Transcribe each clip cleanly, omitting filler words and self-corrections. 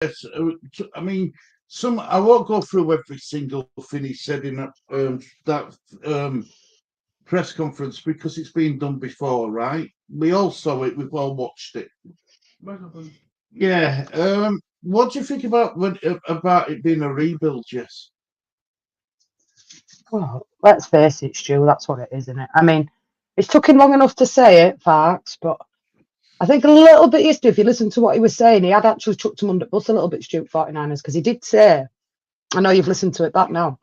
Yes, I mean, I won't go through every single thing he said in that press conference because it's been done before, right? We all saw it. We've all watched it. Yeah. What do you think about it being a rebuild, Jess? Well, let's face it, Stu, that's what it is, isn't it? I mean, it's took him long enough to say it, facts, but I think a little bit yesterday, if you listen to what he was saying, he had actually chucked him under the bus a little bit, Stu, 49ers, because he did say, I know you've listened to it back now,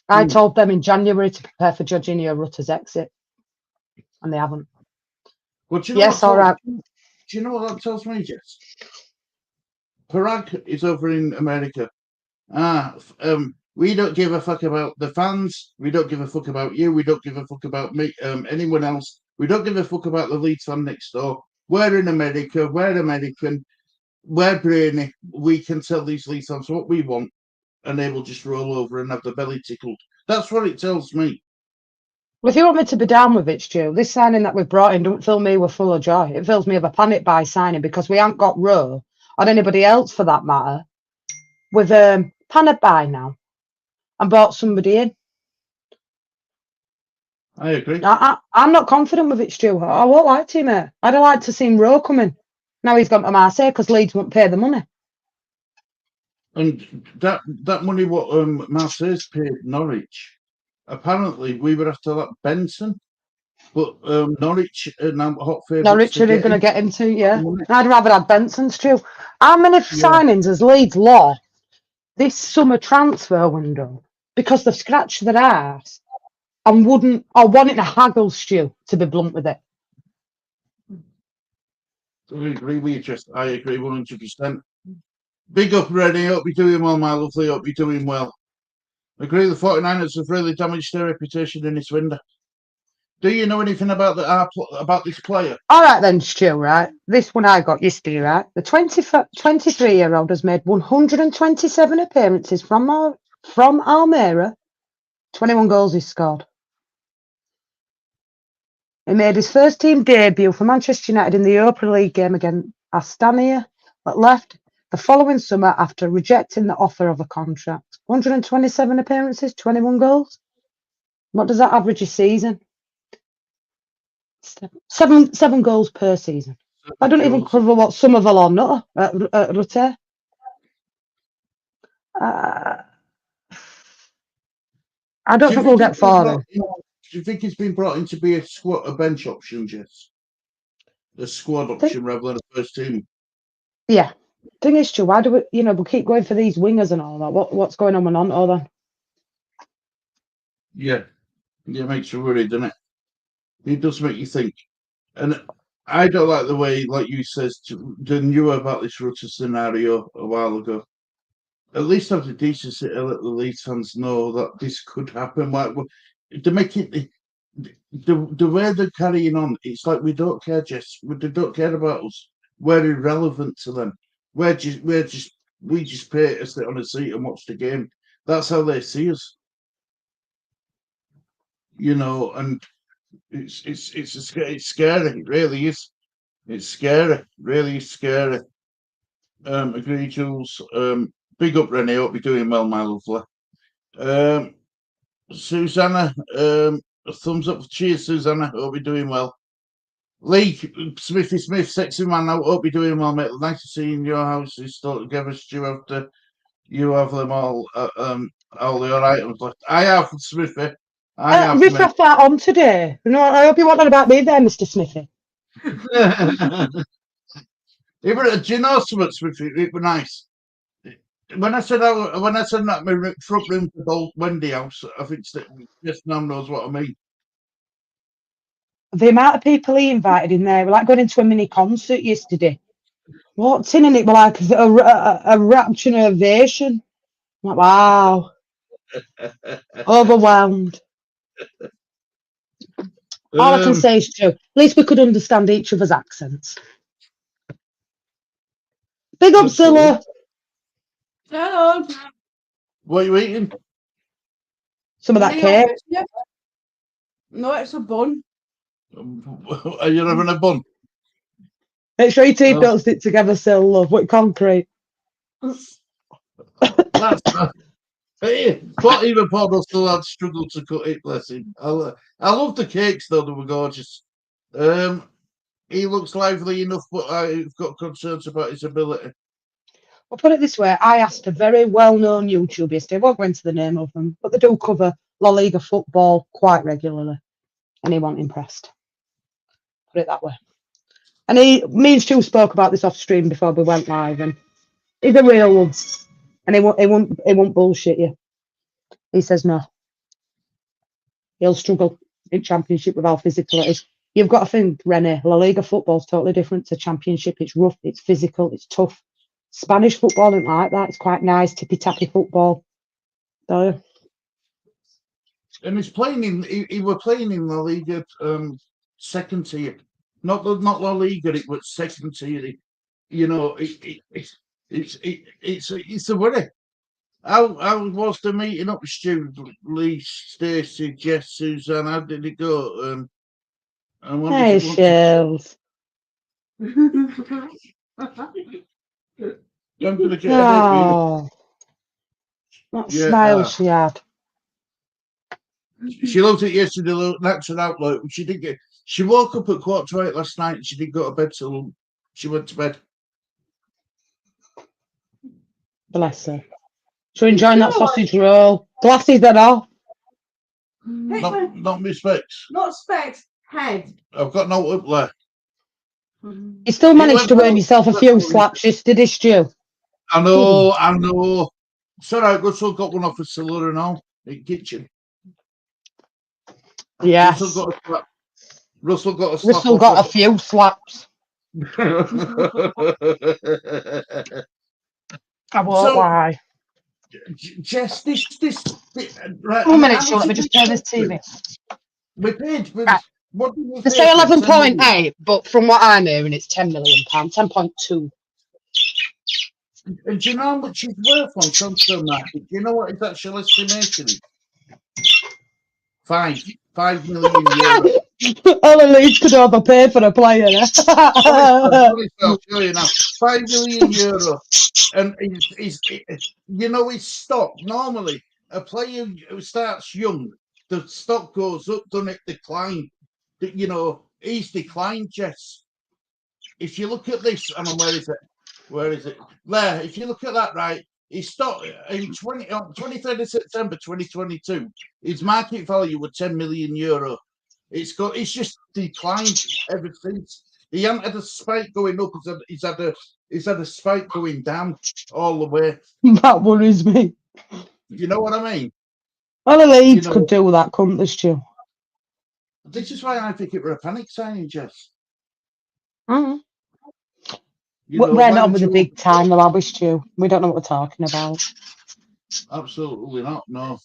I Hmm. told them in January to prepare for Jorginho Rutter's exit, and they haven't. But do you know what? Yes, all right. Do you know what that tells me, Jess? Parag is over in America. We don't give a fuck about the fans. We don't give a fuck about you. We don't give a fuck about me, anyone else. We don't give a fuck about the Leeds fan next door. We're in America. We're American. We're brainy. We can tell these Leeds fans what we want, and they will just roll over and have their belly tickled. That's what it tells me. Well, if you want me to be down with it, Stu, this signing that we've brought in don't fill me with full of joy. It fills me with a panic buy signing because we haven't got Rowe, or anybody else for that matter, with panic buy now and brought somebody in. I agree. I'm not confident with it, Stu. I won't lie to you, mate. I'd have liked to seen Rowe coming. Now he's gone to Marseille because Leeds won't pay the money. And that money what Marseille's paid Norwich, apparently we would have to let Benson, but Norwich are now hot favourites Norwich to are get going to him. get into, yeah. I'd rather have Benson, Stu. How many Yeah, signings has Leeds lost this summer transfer window because they've scratched their ass and wouldn't, or wanting to haggle, Stu, to be blunt with it? I agree with you, just I agree 100%. Big up, Rennie. Hope you're doing well, my lovely. Hope you're doing well. I agree the 49ers have really damaged their reputation in this window. Do you know anything about about this player? All right then, Stu, right? This one I got yesterday, right? The 23-year-old has made 127 appearances from Almere. 21 goals he's scored. He made his first team debut for Manchester United in the Europa League game against Astana, but left the following summer after rejecting the offer of a contract. 127 appearances, 21 goals. What does that average a season? Seven goals per season. I don't even cover what Somerville or not at Rutte. I don't Do you think we'll think get far. do you think he's been brought in to be a bench option, Jess? A squad option rather than a first team? Yeah. Thing is, Stu, why do we keep going for these wingers and all that? What's going on with Onto then? Yeah, yeah, makes you worried, doesn't it? It does make you think. And I don't like the way, like you says, knew about this Rutter scenario a while ago. At least have the decency to let the Leeds fans know that this could happen. Like to make it the way they're carrying on, it's like we don't care, Jess. They don't care about us. We're irrelevant to them. We just pay to sit on a seat and watch the game. That's how they see us, and it's scary. It really is. It's scary. Really scary. Agree, Jules. Big up, Renee. Hope you're doing well, my lovely. Susanna, a thumbs up. Cheers, Susanna. Hope you're doing well. Lee, Smithy Smith, sexy man. I hope you're doing well, mate. Nice to see you in your house. Is still together, Stu, after you have them all the items left. I have, Smithy. I have, Riff mate. off that on today. I hope you're wondering about me there, Mr. Smithy. Do you know something, Smithy? It was nice. When I said that my front room to old Wendy house, I think just now knows what I mean. The amount of people he invited in there, were like going into a mini concert yesterday. Walked in and it was like a rapture and ovation. I'm like, wow. Overwhelmed. All I can say is true. At least we could understand each other's accents. Big up, Zilla. Hello. What are you eating? Some of that cake. No, it's a bun. Are you having a bun? Make sure your teeth don't stick together, Sil, love, with concrete. That's hey, but even Paul Russell had struggled to cut it, bless him. I love the cakes though, they were gorgeous. He looks lively enough, but I've got concerns about his ability. Well, put it this way, I asked a very well-known YouTuber yesterday, I won't go into the name of them, but they do cover La Liga football quite regularly, and he wasn't impressed. Put it that way. And me and Stu spoke about this off stream before we went live, and he's a real one, and he won't bullshit you. He says no. He'll struggle in Championship with how physical it is. You've got to think, Rene, La Liga football's totally different to Championship. It's rough, it's physical, it's tough. Spanish football isn't like that. It's quite nice, tippy-tappy football. So, And he's playing in. He were playing in La Liga, second tier, not La Liga. It was second tier. You know, it's a worry. How was the meeting up with Stu, Lee, Stacey, Jess, Suzanne? How did it go? And when hey, did you want Shells. to? I'm gonna get a date with you. Oh, that Yeah, smile she had. She looked at yesterday, natural outlook. She did get. She woke up at 7:15 last night. And she didn't go to bed till she went to bed. Bless her. So enjoying that sausage roll. Glasses and all. Not my specs. Not specs, head. I've got no up there. You still managed to earn yourself a few slaps yesterday, Stu. I know. It's all right. Russell got one off of Silla and all in kitchen. Yes. Russell got a slap. Russell got a few slaps. I won't lie. Jess, this right. 2 minutes, Stu. Let me just turn this TV. We paid. Right. What did we They pay say for 11.8, but from what I'm hearing, it's £10 million, 10.2. And do you know how much it's worth on transfer market? Do you know what its actual estimation is? 5 million euros. All Leeds could overpay for a player. I'll show you now. 5 million euro, and his stock. Normally, a player who starts young, the stock goes up, doesn't it? Decline. You know, he's declined, Jess. If you look at this, where is it? Where is it? There. If you look at that, right, his stock in 23rd of September 2022, his market value was 10 million euro. It's just declined ever since. He hasn't had a spike going up. He's had a spike going down all the way. That worries me. You know what I mean? Well, the Leeds could do that, couldn't they, Stu? This is why I think it were a panic signing, Jess. Mm. We're not with the big time, though, are we, Stu? We don't know what we're talking about. Absolutely not, no.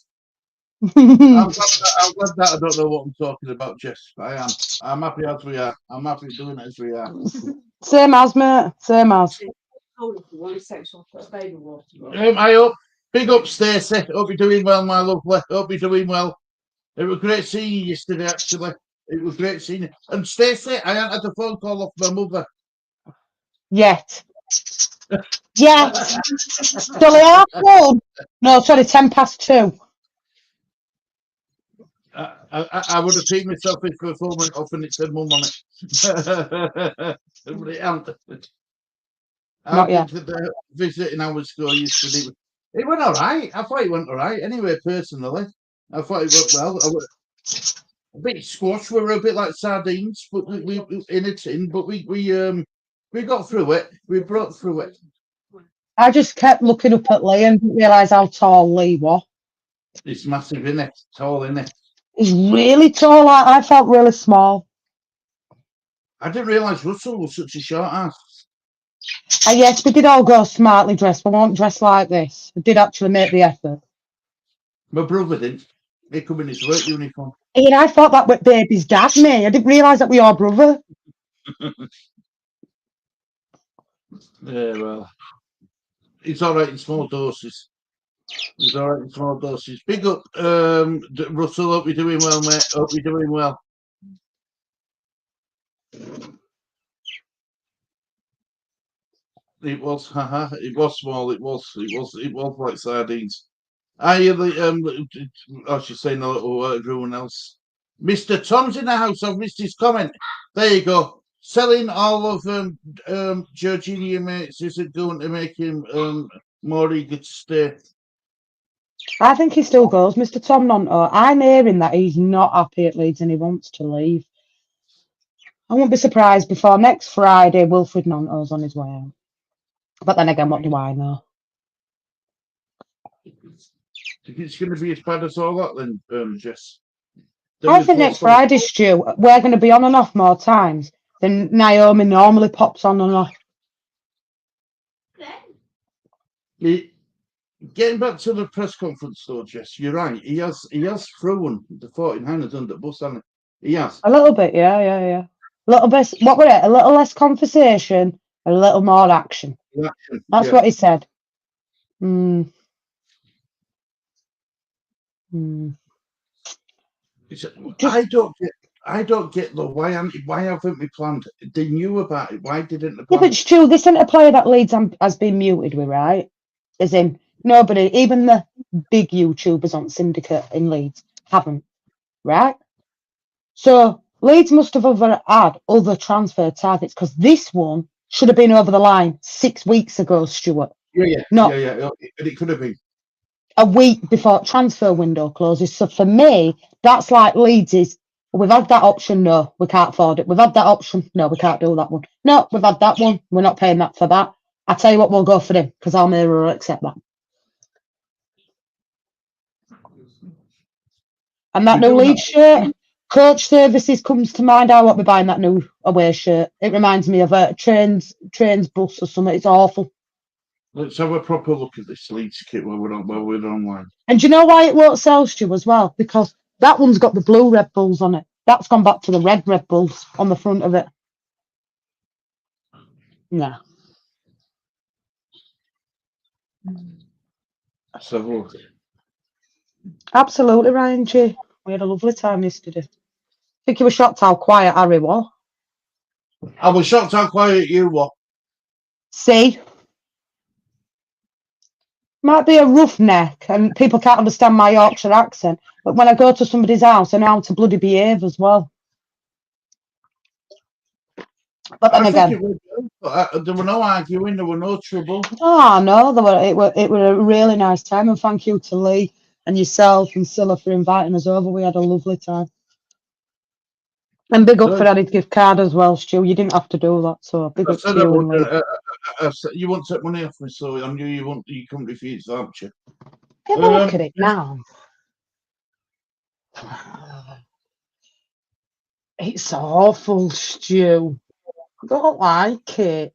I'm glad that I don't know what I'm talking about, Jess. I am. I'm happy as we are. I'm happy doing it as we are. Same as, mate. Same as. I hope. Big up, Stacey. Hope you're doing well, my lovely. Hope you're doing well. It was great seeing you yesterday, actually. It was great seeing you. And Stacey, I hadn't had a phone call off my mother. Yet. Yes. Still half one. No, sorry, 2:10. I would have taken myself in for a phone went off and it said mum on it. But it hadn't. Not yet. The visiting hours ago yesterday. It went all right. I thought it went all right. Anyway, personally, I thought it went well. A bit squashed. We were a bit like sardines, but we in a tin. But we got through it. We broke through it. I just kept looking up at Lee and didn't realise how tall Lee was. It's massive, isn't it? Tall, isn't it? He's really tall. I felt really small. I didn't realise Russell was such a short ass. Yes, we did all go smartly dressed, but we weren't dressed like this. We did actually make the effort. My brother did. He come in his work uniform. Ian, I thought that was baby's dad, me. I didn't realise that was your brother. Yeah, well, it's all right in small doses. It's all right in small doses. Big up, Russell. Hope you're doing well, mate. Hope you're doing well. It was, haha. It was small. It was like sardines. I she's saying a little everyone else. Mr. Tom's in the house. I've missed his comment. There you go. Selling all of Georginia mates isn't going to make him more eager to stay. I think he still goes, Mr. Tom Nonto. I'm hearing that he's not happy at Leeds and he wants to leave. I won't be surprised before next Friday Wilfred Nonto's on his way out. But then again, what do I know? Think it's going to be as bad as all that then, Jess? I think next Friday, Stu, we're going to be on and off more times than Naomi normally pops on and off. Getting back to the press conference though, Jess, you're right. He has thrown the 49ers under the bus, hasn't he? He has. A little bit, yeah. A little bit, what were it? A little less conversation, a little more action. That's what he said. I don't get though. Why haven't we planned? They knew about it. Why didn't they Yeah, plan? but Stu, this isn't a player that Leeds has been muted with, right? As in, nobody, even the big YouTubers on Syndicate in Leeds, haven't, right? So Leeds must have had other transfer targets because this one should have been over the line 6 weeks ago, Stuart. Yeah. It could have been a week before transfer window closes. So for me, that's like Leeds is, we've had that option, no, we can't afford it. We've had that option, no, we can't do that one. No, we've had that one, we're not paying that for that. I tell you what, we'll go for him because Almira will accept that. And that new Leeds shirt, Coach Services comes to mind. I won't be buying that new away shirt. It reminds me of a trains bus or something. It's awful. Let's have a proper look at this Leeds kit while we're online. And do you know why it won't sell, Stu, as well? Because that one's got the blue Red Bulls on it. That's gone back to the red Red Bulls on the front of it. Yeah. Let's have a look. Absolutely, Ryan G. We had a lovely time yesterday. I think you were shocked how quiet Harry was. I was shocked how quiet you were. See? Might be a roughneck and people can't understand my Yorkshire accent, but when I go to somebody's house, I know how to bloody behave as well. But then again, there were no arguing, there were no trouble. Oh no, it were a really nice time, and thank you to Lee and yourself and Scylla for inviting us over. We had a lovely time. And big up for Eddie's gift card as well, Stu. You didn't have to do that, so big up to you and Lee. You won't take money off me, so I knew you couldn't refuse, aren't you? Have a look at it now. It's awful, Stu. I don't like it.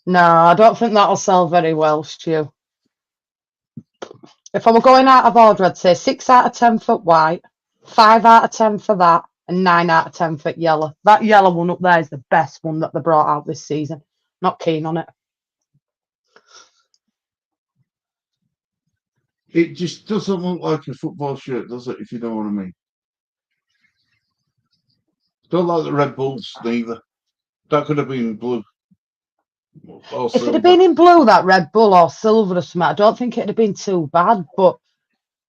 No, I don't think that'll sell very well, Stu. If I were going out of order, I'd say 6 out of 10 for white, 5 out of 10 for that, and 9 out of 10 for yellow. That yellow one up there is the best one that they brought out this season. Not keen on it. It just doesn't look like a football shirt, does it, if you know what I mean? Don't like the Red Bulls, neither. That could have been blue. If it had been in blue, that Red Bull or silver or something, I don't think it'd have been too bad, but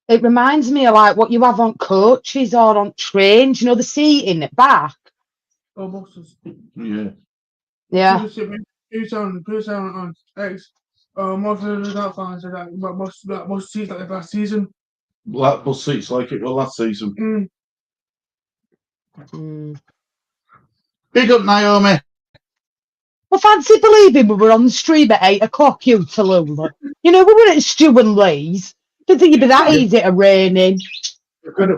it reminds me of like what you have on coaches or on trains, you know, the seating at back. Oh, bosses. Yeah. Yeah. Most of the fans are like most seats like last season. Black bus seats like it was last season. Big up, Naomi. Well, fancy believing we were on the stream at 8 o'clock, you Tallulah. You know, we were at Stu and Lee's. Didn't think it'd be that easy to rain in.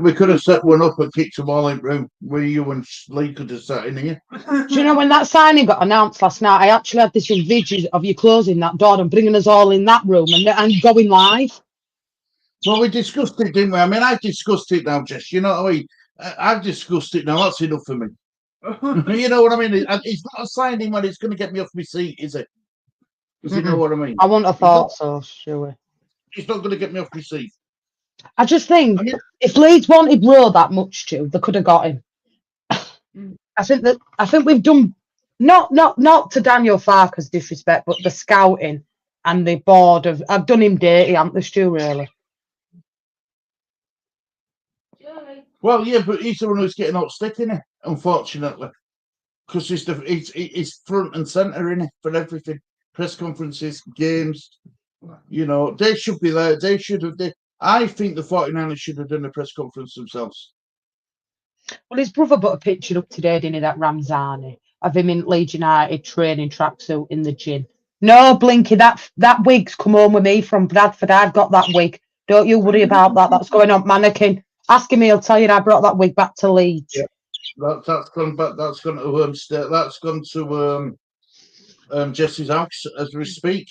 We could have set one up and kicked them all in room where you and Lee could have sat in here. Do you know when that signing got announced last night? I actually had this vision of you closing that door and bringing us all in that room and going live. Well, we discussed it, didn't we? I mean, I've discussed it now, Jess. You know what I mean? I've discussed it now. That's enough for me. You know what I mean? It's not a signing when it's going to get me off my seat, is it? Does you know what I mean? I wouldn't have thought so, sure. It's not going to get me off my seat. I just think if Leeds wanted Rowe that much, Stu, they could have got him. I think we've done Not to Daniel Farker's disrespect, but the scouting and the board of I've done him dirty, haven't they, Stu, really? Well, yeah, but he's the one who's getting out stick, isn't he? Unfortunately, because he's front and centre in it for everything. Press conferences, games. You know, they should be there. They should have. I think the 49ers should have done a press conference themselves. Well, his brother put a picture up today, didn't he, that Ramzani, of him in Leeds United training tracksuit in the gym. No, Blinky, that wig's come home with me from Bradford. I've got that wig. Don't you worry about that. That's going on mannequin. Ask him, he'll tell you I brought that wig back to Leeds. Yeah. That's gone back. That's gone to that's gone to Jesse's house as we speak.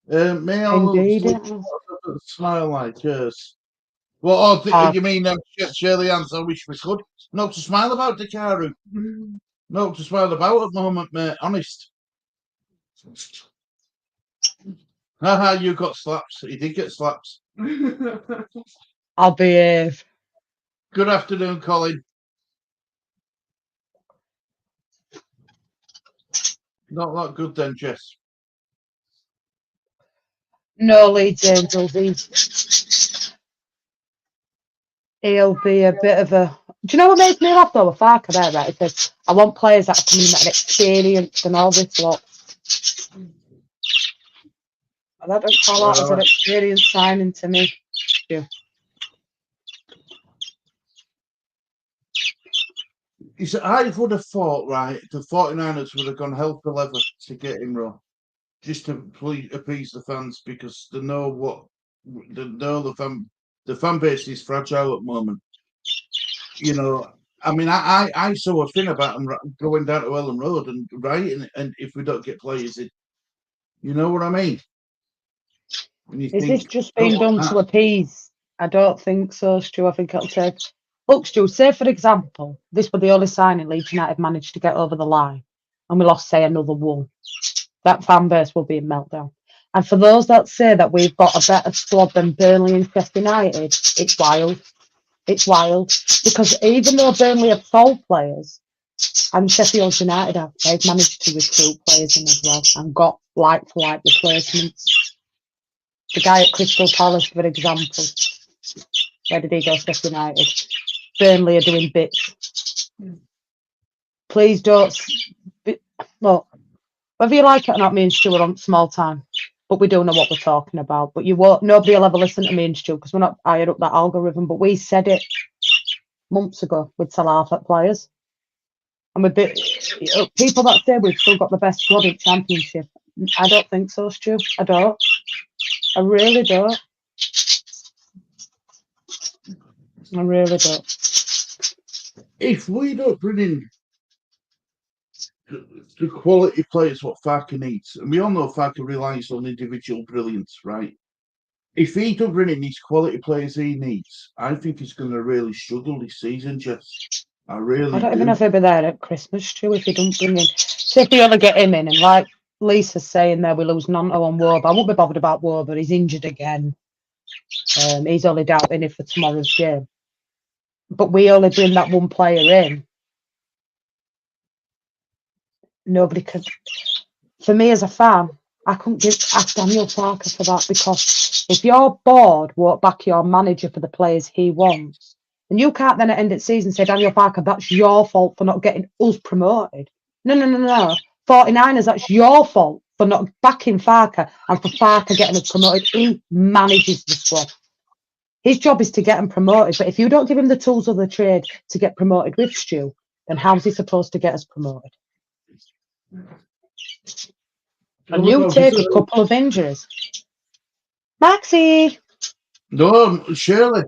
May I Indeed. smile like yes. Well, you mean Shirley Ann? I wish we could. Not to smile about Dakaru. Not to smile about at the moment, mate. Honest. Haha, you got slaps. He did get slaps. I'll behave. Good afternoon, Colin. Not that good then, Jess. No, Leeds Angels. He'll be a bit of a. Do you know what makes me laugh though? A Farker there, right? He says, I want players that are coming in that are experienced and all this lot. And I don't call that as an experienced signing to me. Yeah. I would have thought, right, the 49ers would have gone hell for leather to get him wrong. Just to appease the fans because they know the fan base is fragile at the moment. You know, I mean, I saw a thing about them going down to Ellen Road and writing, and if we don't get players in, you know what I mean? Is this just being done to appease? I don't think so, Stu. I think it'll take. Look, Stu, say for example, this was the only signing Leeds United managed to get over the line, and we lost, say, another one. That fan base will be in meltdown. And for those that say that we've got a better squad than Burnley and Sheffield United, it's wild. It's wild. Because even though Burnley have sold players and Sheffield United have, they've managed to recruit players in as well and got like-for-like replacements. The guy at Crystal Palace, for example, where did he go? Sheffield United. Burnley are doing bits. Please don't... Look, whether you like it or not, me and Stu are on small time, but we do know what we're talking about. But nobody will ever listen to me and Stu because we're not higher up that algorithm. But we said it months ago. We'd sell half at players, and with people that say we've still got the best squad in Championship. I don't think so, Stu. I don't. I really don't. I really don't. If we don't bring in the quality players what Farker needs, and we all know Farker relies on individual brilliance, right? If he don't bring in these quality players he needs, I think he's going to really struggle this season, Jess. I don't even know if he'll be there at Christmas, Stu, if he don't bring in. Say if we only get him in, and like Lisa's saying there, we lose Nanto on Wob. I won't be bothered about Wob, but he's injured again. He's only doubting it for tomorrow's game. But we only bring that one player in. Nobody could. For me as a fan, I couldn't ask Daniel Farker for that because if your board won't back your manager for the players he wants, and you can't then at the end of the season say, Daniel Farker, that's your fault for not getting us promoted. No. 49ers, that's your fault for not backing Farker and for Farker getting us promoted. He manages the squad. His job is to get them promoted. But if you don't give him the tools of the trade to get promoted with Stu, then how's he supposed to get us promoted? And you take a couple of injuries. Maxie! No, Shirley.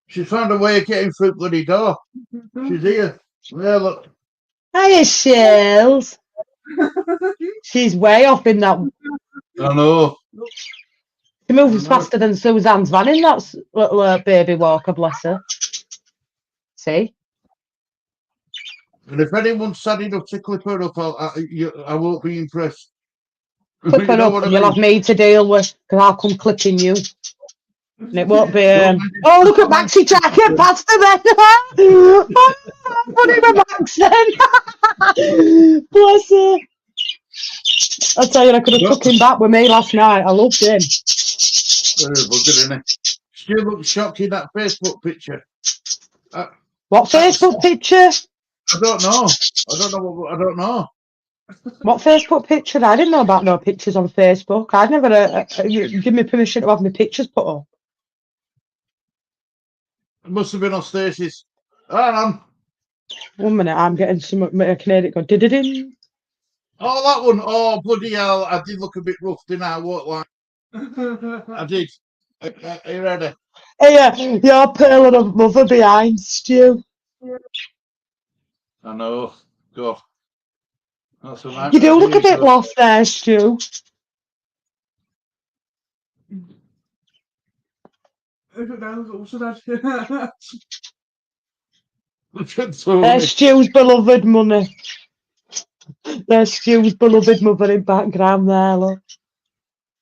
She's found a way of getting through the bloody door. She's here. Yeah, look. Hiya, Shells. She's way off in that. I know. She moves faster than Suzanne's van in that little baby walker, bless her. See? And if anyone's sad enough to clip her up, I won't be impressed. Clip her up and you'll have me to deal with because I'll come clipping you. And it won't be. Don't Oh, look at Maxi trying to get past him then. Oh, funny with Max then. Bless her. I tell you, I could have took him back with me last night. I loved him. She looks shocked in that Facebook picture. What Facebook picture? I don't know. I don't know. What Facebook picture? I didn't know about no pictures on Facebook. I'd never give me permission to have my pictures put up. It must have been on Stacey's. Hang on. 1 minute, I'm getting some Canadian going. Did Oh, that one. Oh, bloody hell. I did look a bit rough, didn't I? What like? I did. Are you ready? Hey, you're pearl and a mother behind, Stu. I know. Go. That's a nice. You do look a bit lost there, Stu. There's Stu's beloved money. There's Stu's beloved mother in background there, look.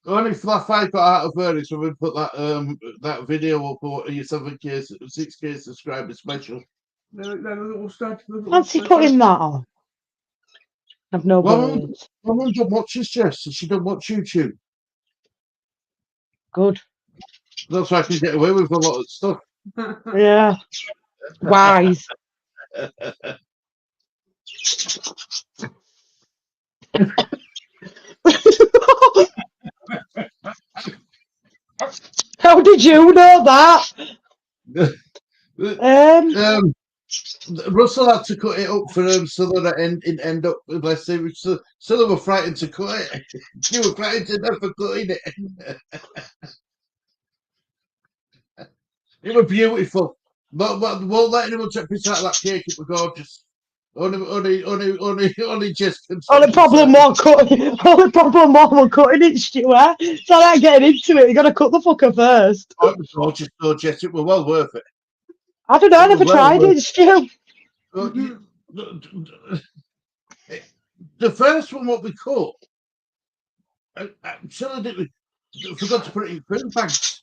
Only fluff I got out of her is when we put that that video up for your 7K, 6K subscriber special. Fancy putting that on. I've no words. My mum don't watch this, Jess. She don't watch YouTube. Good. That's why I can get away with a lot of stuff. Yeah. Wise. How did you know that? Russell had to cut it up for him so that it end up with less savage. So they were frightened to cut it. You were frightened to death for cutting it. It was beautiful. But won't let anyone take piss out of that cake. It was gorgeous. Only just. Only problem more cutting. Only problem more cutting it, Stu. It's not like getting into it. You got to cut the fucker first. Oh, it was gorgeous, though, Jess. It was well worth it. I don't know. I never tried it, Stu. The first one, what we cut, I forgot to put it in food bags.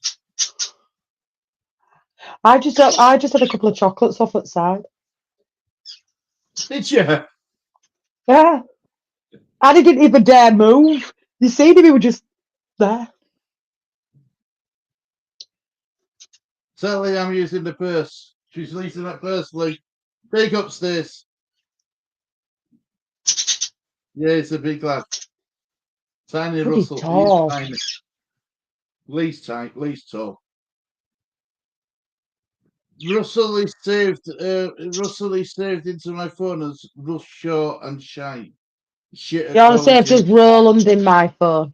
I just had a couple of chocolates off at the side. Did you? Yeah. And he didn't even dare move. You see him, he was just there. Sally, I'm using the purse. She's using that purse, Lee. Take upstairs. Yeah, it's a big lad. Tiny Pretty Russell. tall. He's tiny. Lee's tight. Lee's tall. Russell is saved. Russell is saved into my phone as Russ Shaw and Shine. Shit. You're saved as Roland in my phone.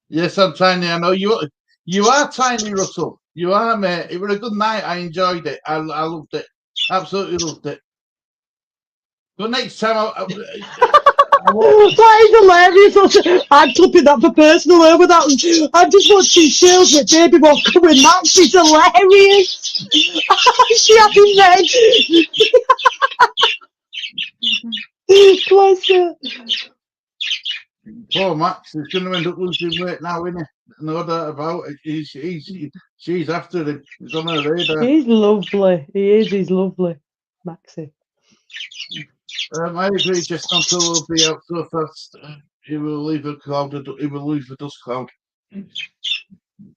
Yes, I'm tiny. I know you. You are tiny, Russell. You are, mate. It was a good night. I enjoyed it. I loved it. Absolutely loved it. But next time, That is hilarious. I'm clipping that for personal over that. I'm just watching shows with Baby Walker with Max. It's hilarious. She had him red. Bless her. poor Max is going to end up losing weight now, isn't he? No doubt about it. She's after him. He's on her radar. He's lovely. He is. He's lovely, Maxie. I agree. Just not to will be out so fast. He will leave a cloud. He will leave a dust cloud.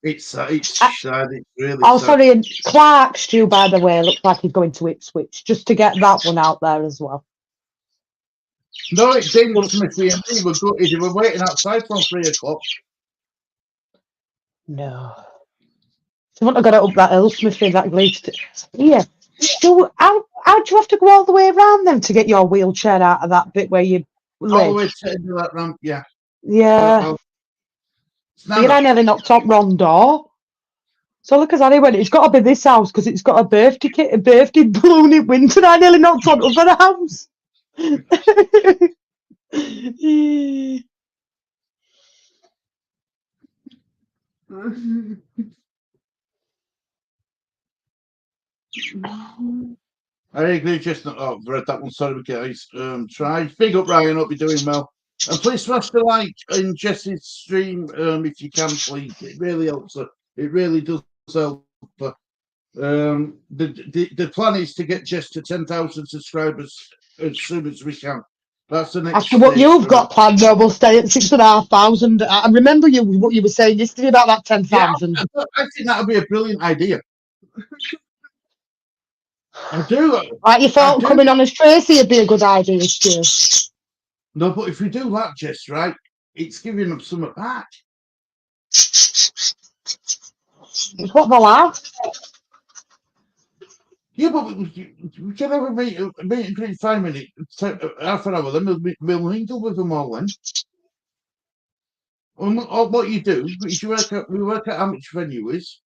It's sad. It's sad. It's really. Oh, sad. sorry. And Clark, Stu, by the way, looks like he's going to Ipswich. Just to get that one out there as well. No, it didn't. Smithy and me were good. They were waiting outside from 3:00. No. Someone have got it up that hill, Smithy, that glazed. Yeah. So how do you have to go all the way around then to get your wheelchair out of that bit where you live? All the way to into that ramp, yeah. Yeah. I nearly knocked up wrong door. So look, as Annie went, it's got to be this house because it's got a birthday balloon in winter. I nearly knocked on other house. I agree, just read that one. Sorry, guys. Try. Big up, Ryan. Hope you're doing well. And please smash the like in Jesse's stream if you can, please. It really helps her. It really does help her. The plan is to get Jess to 10,000 subscribers as soon as we can. That's the next After what stage you've for got planned, though, we'll stay at 6,500. I remember what you were saying yesterday about that 10,000. Yeah, I think that would be a brilliant idea. I do. Like you thought coming on as Tracy would be a good idea, Stu. No, but if we do that, Jess, right, it's giving them something back. It's what they'll have. Yeah, but we can have a meet and greet 5 minutes, half an hour, then we'll mingle with them all then. Or what you do is we work out how much venue is,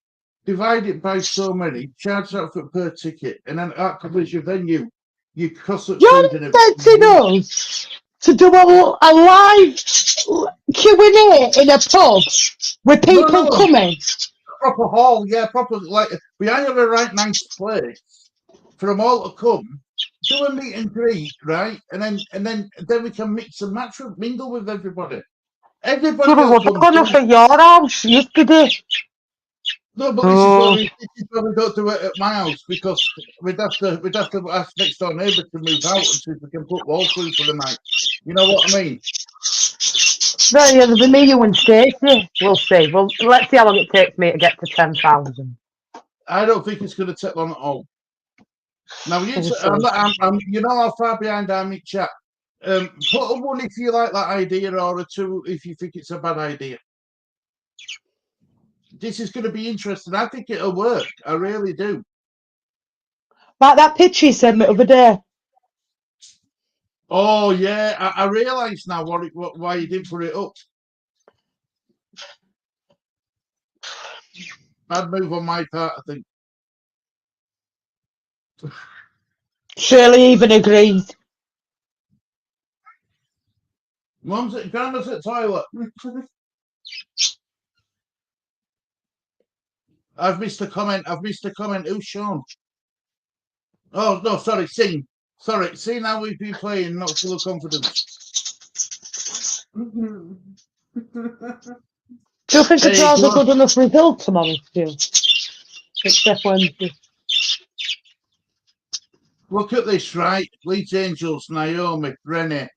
divide it by so many, charge that per ticket, and then that covers your venue, your cost of You're food and everything. expecting us to do a live Q&A in a pub with people coming? Proper hall, yeah, proper, like, we hire a right nice place for them all to come, do a meet and greet, right? And then we can mix and match, mingle with everybody. Everybody We're else going off at your house yesterday. No, but this is why we don't do it at my house, because we'd have to ask next door neighbour to move out and see if we can put wall through for the night. You know what I mean? Right, yeah, there'll be me, you and Stacey. We'll see. Well, let's see how long it takes me to get to 10,000. I don't think it's going to take long at all. Now, you know how far behind I'm in chat. Put a 1 if you like that idea, or a 2 if you think it's a bad idea. This is going to be interesting. I think it'll work. I really do. Like that picture you sent me the other day. Oh yeah, I realise now why you didn't put it up. Bad move on my part, I think. Shirley even agrees. Grandma's at the toilet. I've missed a comment. Who's Sean? Oh no, sorry, Sing. Sorry, see now we've been playing, not full of confidence. Do you think it's a good enough result tomorrow, Stu? It's Steph Wednesday. Look at this, right? Leeds Angels, Naomi, Rennie.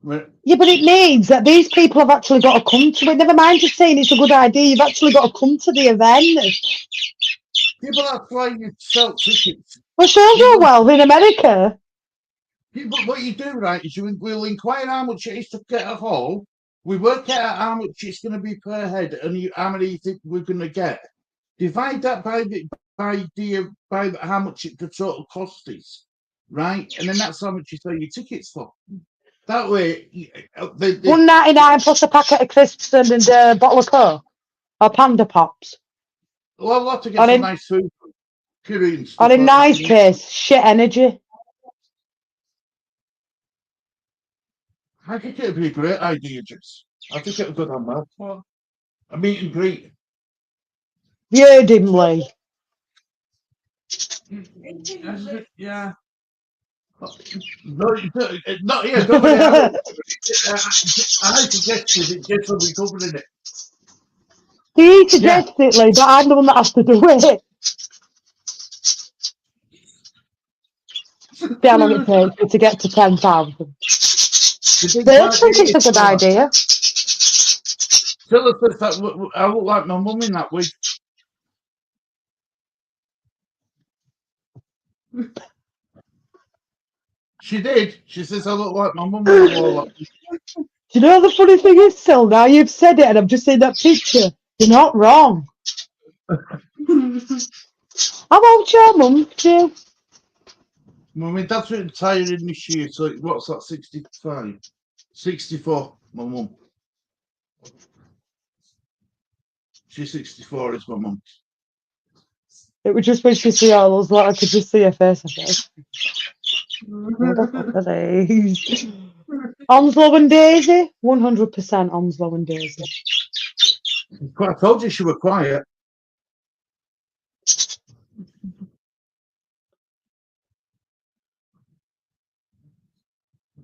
Yeah, but it means that these people have actually got to come to it. Never mind just saying it's a good idea. You've actually got to come to the event. Yeah, but that's why you sell tickets. Well, sure do well in America. Yeah, but what you do, right, is we'll inquire how much it is to get a hall. We work out how much it's going to be per head and how many you think we're going to get. Divide that by how much the total cost is, right? And then that's how much you sell your tickets for. That way, $1.99 plus a packet of crisps and a bottle of Coke or Panda Pops. Well, I'll have to get some nice food, curry and stuff. On a nice place, shit energy. I think it'd be a great idea, Jess. I think it would go down well. Well, a meet and greet. Yeah, dimly. Yeah. No, not here. Nobody else. I suggested it. Jess will be covering it. He suggests it, Lee, but I'm the one that has to do it. See how long it takes me to get to 10,000. They think it's a good idea. Tell us that I look like my mum in that wig. She did. She says I look like my mum. Do you know the funny thing is, Sil, now you've said it and I've just seen that picture. You're not wrong. How old's your mum, Jill? My dad's retiring this year, so what's that, 65? 64, my mum. She's 64, is my mum. It was just when she see all those, like I could just see her face. I guess. Onslow and Daisy, 100% Onslow and Daisy. I told you she was quiet.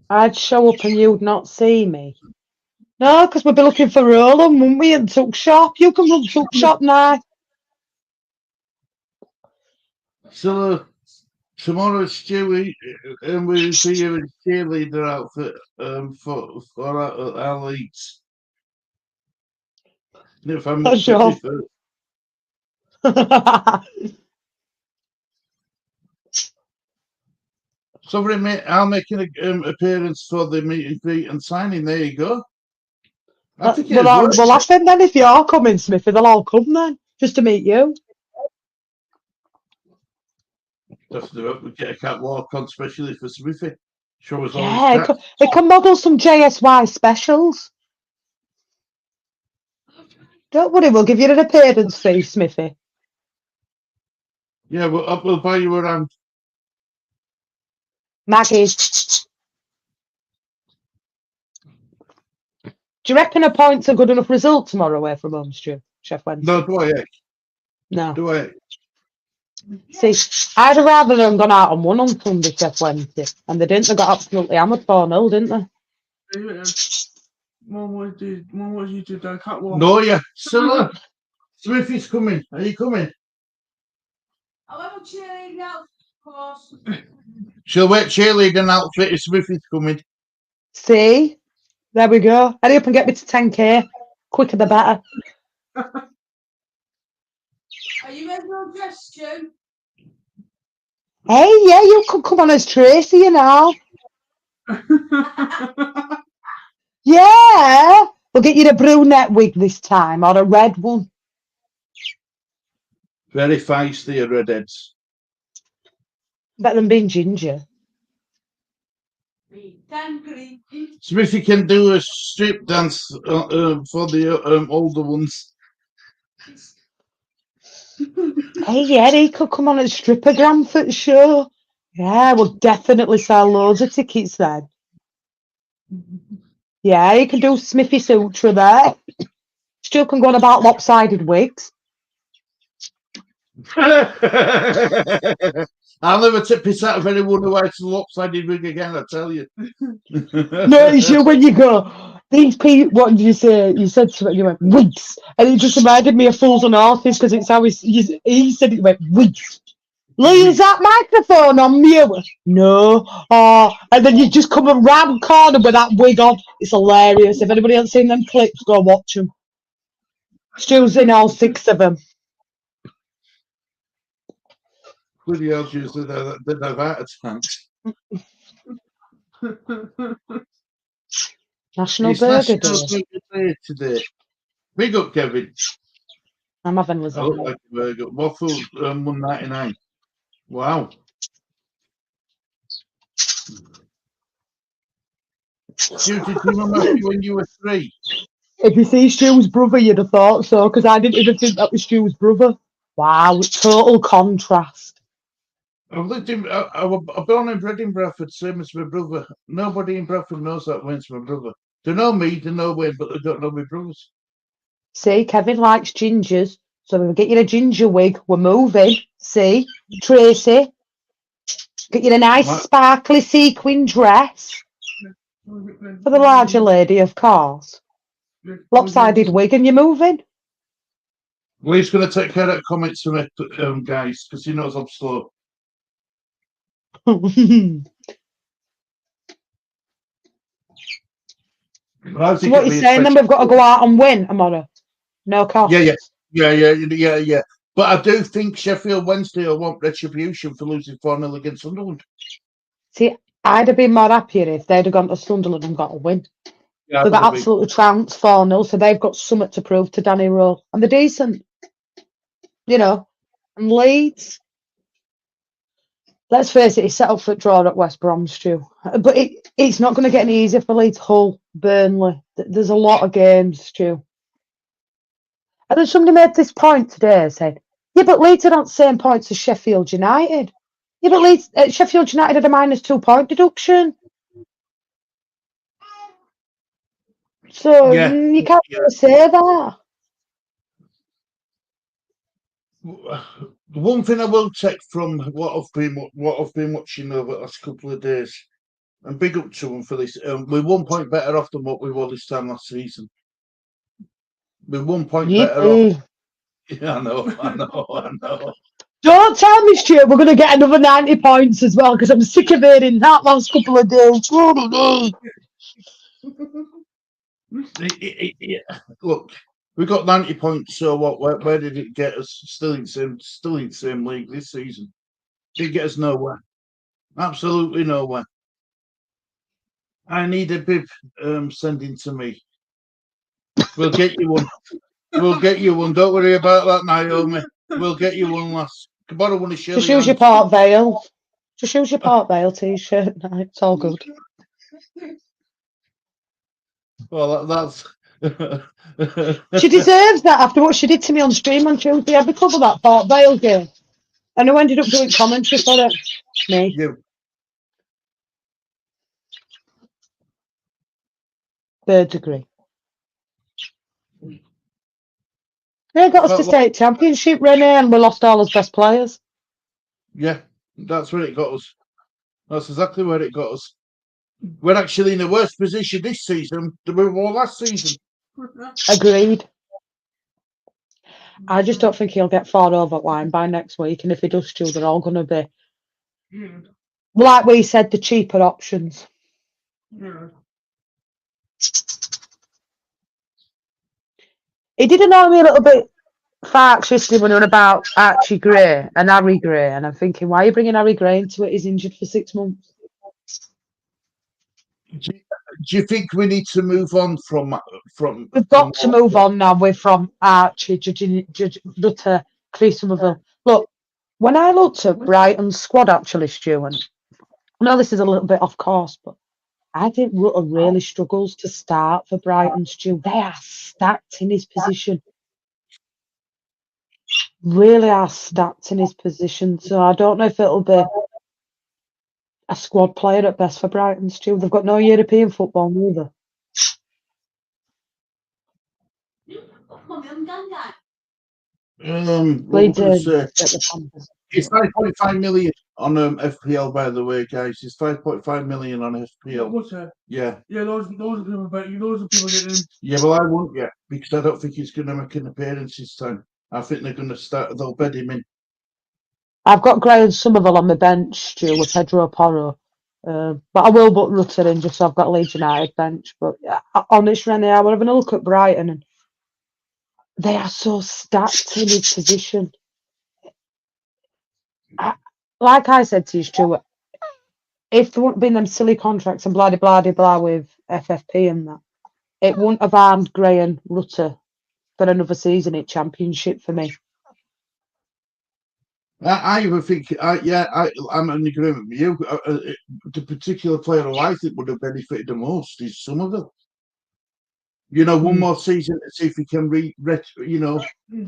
I'd show up and you'd not see me. No, because we'd be looking for Roland, wouldn't we? And Tuck Shop. You can run Tuck Shop now. So tomorrow, Stewie, and we'll see you in cheerleader outfit for our Leeds. If I'm not Sure. Sorry, mate, I'll make an appearance for the meet and greet and signing. There you go. I think it was we'll ask them then if you're coming, Smithy. They'll all come then, just to meet you. We get a catwalk on, especially for Smithy. Show us all Yeah, his stats. it can model some JSY specials. Don't worry, we'll give you an appearance fee, Smithy. Yeah, we'll buy you around. Maggie. Do you reckon a point's a good enough result tomorrow away from home, Stu? Chef Wednesday? No, do I? No. Do I? See, I'd have rather them gone out and won on Sunday, Chef Wednesday. And they didn't. They got absolutely hammered 4-0, didn't they? Mum was you to the catwalk. No, yeah. Silla, Smithy's coming. Are you coming? I'll have a cheerleading outfit, of course. She'll wear cheerleading outfit if Smithy's coming. See? There we go. Hurry up and get me to 10k. Quicker the better. Are you ready to dress, Stu? Hey, yeah, you could come on as Tracy, you know. Yeah. We'll get you the brunette wig this time, or a red one. Very feisty, redheads. Better than being ginger. Smithy can do a strip dance for the older ones. Hey, yeah, he could come on at Strippergram for the show. Yeah, we'll definitely sell loads of tickets then. Yeah, you can do Smithy Sutra there. Still can go on about lopsided wigs. I'll never take piss out of anyone who wears a lopsided wig again, I tell you. No, it's you when you go, these people, what did you say? You said to it, you went, wigs. And it just reminded me of Fools and Horses because it's how he said it, went, wigs. Lee, is that microphone on mute? No. Oh, and then you just come around the corner with that wig on. It's hilarious. If anybody hasn't seen them clips, go watch them. Stu's in all 6 of them. Bloody hell, Jews, they'd have heart attacks. National It's Burger National Day. Burger Day today. Big up, Kevin. I'm having I look lasagna. like a burger. Waffle, $1.99. Wow. Stu, did you remember when you were 3? If you see Stu's brother, you'd have thought so, because I didn't even think that was Stu's brother. Wow, total contrast. I've lived in. I was born and bred in Bradford, same as my brother. Nobody in Bradford knows that Wayne's my brother. They know me, they know Wayne, but they don't know my brothers. See, Kevin likes gingers, so we'll get you a ginger wig. We're moving. See, Tracy, get you a nice sparkly sequin dress for the larger lady, of course. Lopsided wig, and you're moving. Well, he's going to take care of that comments from it, guys, because he knows I'm slow. So what you're saying, then we've got to go out and win tomorrow? No cost. Yeah. But I do think Sheffield Wednesday will want retribution for losing 4-0 against Sunderland. See, I'd have been more happier if they'd have gone to Sunderland and got a win. Yeah, They got absolutely trounced 4-0, so they've got something to prove to Danny Rowe. And they're decent. You know. And Leeds. Let's face it, he's set up for a draw at West Brom, Stu. But it's not going to get any easier for Leeds. Hull, Burnley. There's a lot of games, Stu. And then somebody made this point today, saying, yeah, but Leeds are on the same points as Sheffield United. Yeah, but Leeds, Sheffield United had a -2 point deduction. So you can't really say that. One thing I will take from what I've been watching over the last couple of days And big up to them for this. We're 1 point better off than what we were this time last season. We're 1 point better off. Yippee. Yeah, I know. Don't tell me, Stuart, we're going to get another 90 points as well, because I'm sick of hearing that last couple of days. Look, we got 90 points. So what? Where did it get us? Still in the same league this season. Didn't get us nowhere. Absolutely nowhere. I need a bib sending to me. We'll get you one. We'll get you one. Don't worry about that, Naomi. We'll get you one, lass. Borrow one of Shelley. Just use your Port Vale. Just use your Port Vale t-shirt. No, it's all good. Well, that's. She deserves that after what she did to me on stream on Tuesday. I cover that Port Vale game. And who ended up doing commentary for it? Me. You. Third degree. They got us to state championship, Renee, and we lost all his best players. Yeah, that's where it got us. That's exactly where it got us. We're actually in a worse position this season than we were last season. Agreed. I just don't think he'll get far over line by next week, and if he does, Stu, they're all going to be, like we said, the cheaper options. He did annoy me a little bit, Farks, yesterday when we were about Archie Gray and Harry Gray, and I'm thinking, why are you bringing Harry Gray into it? He's injured for 6 months. Do you think we need to move on from? We've got to move on now. We're from Archie, Judge Rutter, Chris Somerville. Look, when I looked at Brighton's squad, actually, Stuart, I know this is a little bit off course, but I think Rutter really struggles to start for Brighton, Stu. They are stacked in his position. Really are stacked in his position. So I don't know if it'll be a squad player at best for Brighton, Stu. They've got no European football neither. What we say? It's 5.5 million on FPL, by the way, guys. It's 5.5 million on FPL. What's that? Yeah. Yeah, those are people betting. Those are people getting in. Yeah, well, I won't yet because I don't think he's going to make an appearance this time. I think they're going to start. They'll bed him in. I've got Graham Somerville on my bench, Stu, with Pedro Porro. But I will put Rutter in just so I've got Leeds United bench. But on this run, we're having a look at Brighton, and they are so stacked in his position. Like I said to you, Stuart, if there wouldn't been them silly contracts and blah blah blah with FFP and that, it wouldn't have harmed Graham Rutter for another season at Championship for me. I even think, I'm in agreement with you. The particular player who I think would have benefited the most is Somerville. You know, one more season to see if he can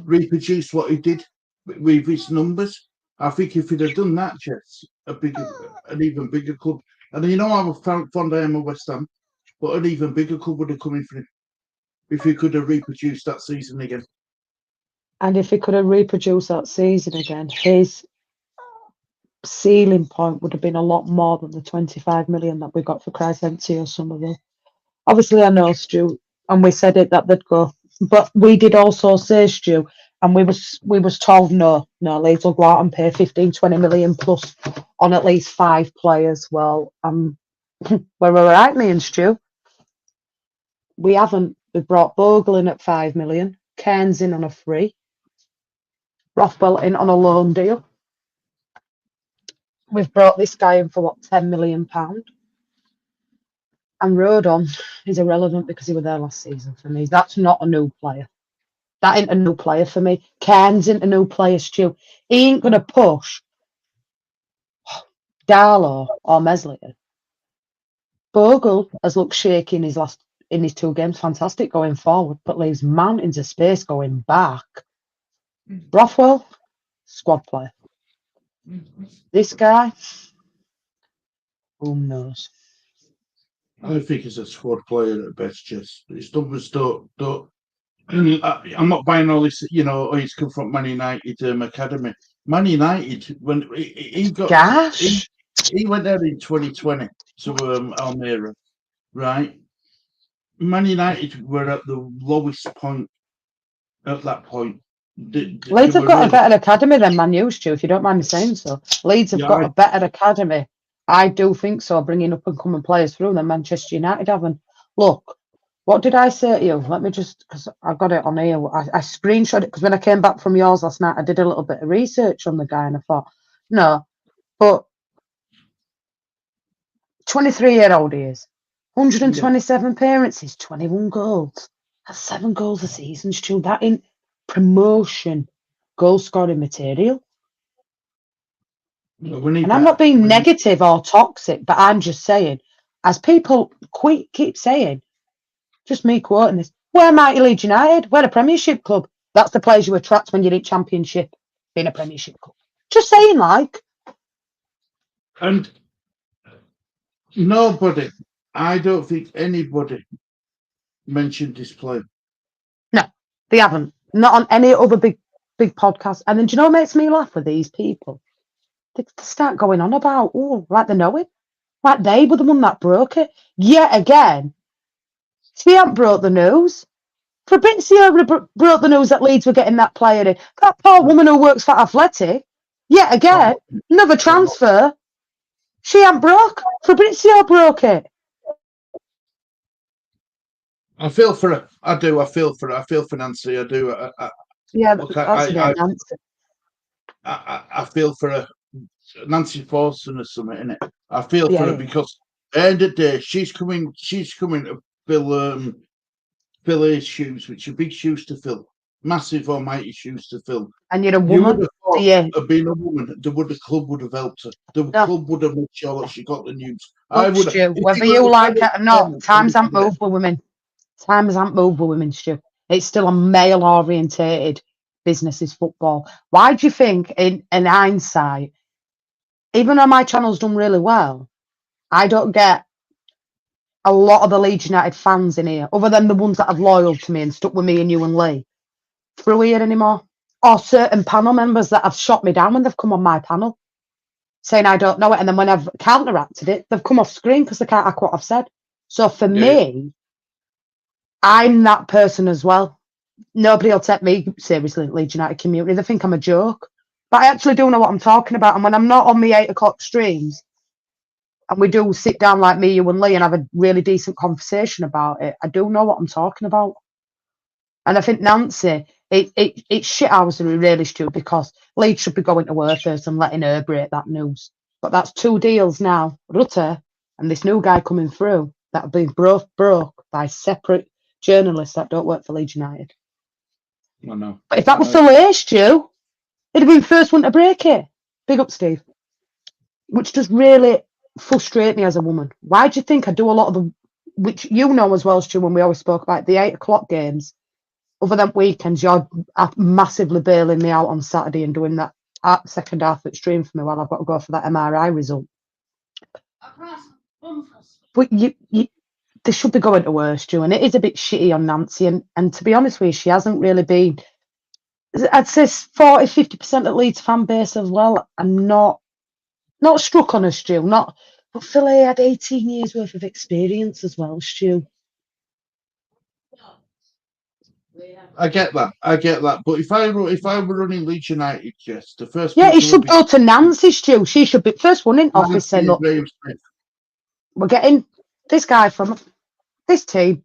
reproduce what he did with his numbers. I think if he'd have done that, Jess, an even bigger club. And you know how fond I am of West Ham, but an even bigger club would have come in for him if he could have reproduced that season again. And if he could have reproduced that season again, his ceiling point would have been a lot more than the 25 million that we got for Crescencio or Somerville. Obviously, I know, Stu, and we said it that they'd go. But we did also say, Stu, and we was told, no, Leeds will go out and pay 15, 20 million plus on at least 5 players. Well, where we're right, me and Stu. We haven't. We brought Bogle in at 5 million, Cairns in on a free, Rothwell in on a loan deal. We've brought this guy in for what, £10 million? And Rodon is irrelevant because he was there last season for me. That's not a new player. That ain't a new player for me. Cairns ain't a new player, Stu. He ain't going to push Darlow or Meslier. Bogle has looked shaky in his 2 games. Fantastic going forward, but leaves mountains of space going back. Rothwell, squad player. This guy, who knows? I think he's a squad player at best, Jess. His numbers don't. I'm not buying all this, he's come from Man United academy. Man United, when he got... Gosh. He went there in 2020. Almira, right? Man United were at the lowest point at that point. They Leeds have were got a really, better academy than Man U, Stu, if you don't mind me saying so. Leeds have yeah, got a better academy. I do think so, bringing up and coming players through than Manchester United have. And look, what did I say to you? Let me just, because I've got it on here. I screenshot it because when I came back from yours last night, I did a little bit of research on the guy and I thought, no, but 23-year-old he is, 127 appearances, 21 goals. That's 7 goals a season, Stu. That in promotion goal scoring material. we need And I'm that. not being negative or toxic, but I'm just saying, as people keep saying, just me quoting this, we're Mighty Leeds United, we're a Premiership club. That's the players you attract when you're in Championship, being a Premiership club. Just saying, like. And nobody, I don't think anybody mentioned this play. No, they haven't. Not on any other big podcast. And then do you know what makes me laugh with these people? They start going on about, oh, like they know it. Like they were the one that broke it. Yet again, she hadn't broke the news. Fabrizio broke the news that Leeds were getting that player in. That poor woman who works for Athletic, yet again, another transfer. She hadn't broke. Fabrizio broke it. I feel for her. I do. I feel for her. I feel for Nancy. I do. Yeah, Look, that's again Nancy. I feel for her. Nancy Forson or something, innit? I feel Yeah, for her yeah. because at the end of the day, she's coming to fill his shoes, which are big shoes to fill. Massive almighty shoes to fill. And you're a You would woman. have thought, Yeah. being a woman, the club would have helped her. The No. club would have made sure that she got the news. Look, I would Stu, have. whether you like it or not, times haven't moved with women. Times haven't moved with women, Stu. It's still a male orientated business is football. Why do you think, in hindsight, even though my channel's done really well, I don't get a lot of the Leeds United fans in here, other than the ones that have loyal to me and stuck with me and you and Lee, through here anymore? Or certain panel members that have shot me down when they've come on my panel, saying I don't know it, and then when I've counteracted it, they've come off screen because they can't act what I've said. So for me, I'm that person as well. Nobody will take me seriously in the Leeds United community. They think I'm a joke. But I actually do know what I'm talking about. And when I'm not on the 8 o'clock streams, and we do sit down like me, you and Lee, and have a really decent conversation about it, I do know what I'm talking about. And I think Nancy, it's shit hours that we really should, because Leeds should be going to her first and letting her break that news. But that's 2 deals now. Rutter and this new guy coming through that have been broke by separate journalists that don't work for Leeds United. I know. But if that was still here, Stu, he'd have been first one to break it. Big up, Steve. Which does really frustrate me as a woman. Why do you think I do a lot of the, which you know as well, Stu, when we always spoke about the 8 o'clock games, other than weekends, you're massively bailing me out on Saturday and doing that second half at stream for me while I've got to go for that MRI result. But they should be going to worse, Stu, and it is a bit shitty on Nancy. And to be honest with you, she hasn't really been, I'd say 40-50% of Leeds fan base as well. I'm not struck on her, Stu. But Philly had 18 years worth of experience as well, Stu. I get that. But if I were running Leeds United, yes, the first Yeah, people it should go to Nancy, Stu. She should be first one in office saying, look, we're getting this guy from this team.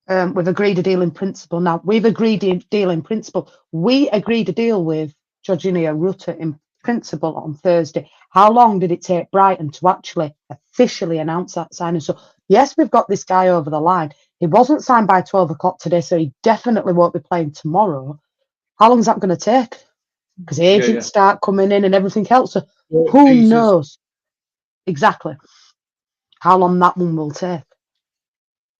We've agreed a deal in principle. Now, we've agreed a deal in principle. We agreed a deal with Georgina Rutter in principle on Thursday. How long did it take Brighton to actually officially announce that signing? So, yes, we've got this guy over the line. He wasn't signed by 12 o'clock today, so he definitely won't be playing tomorrow. How long is that going to take? Because agents start coming in and everything else. So, who knows exactly how long that one will take?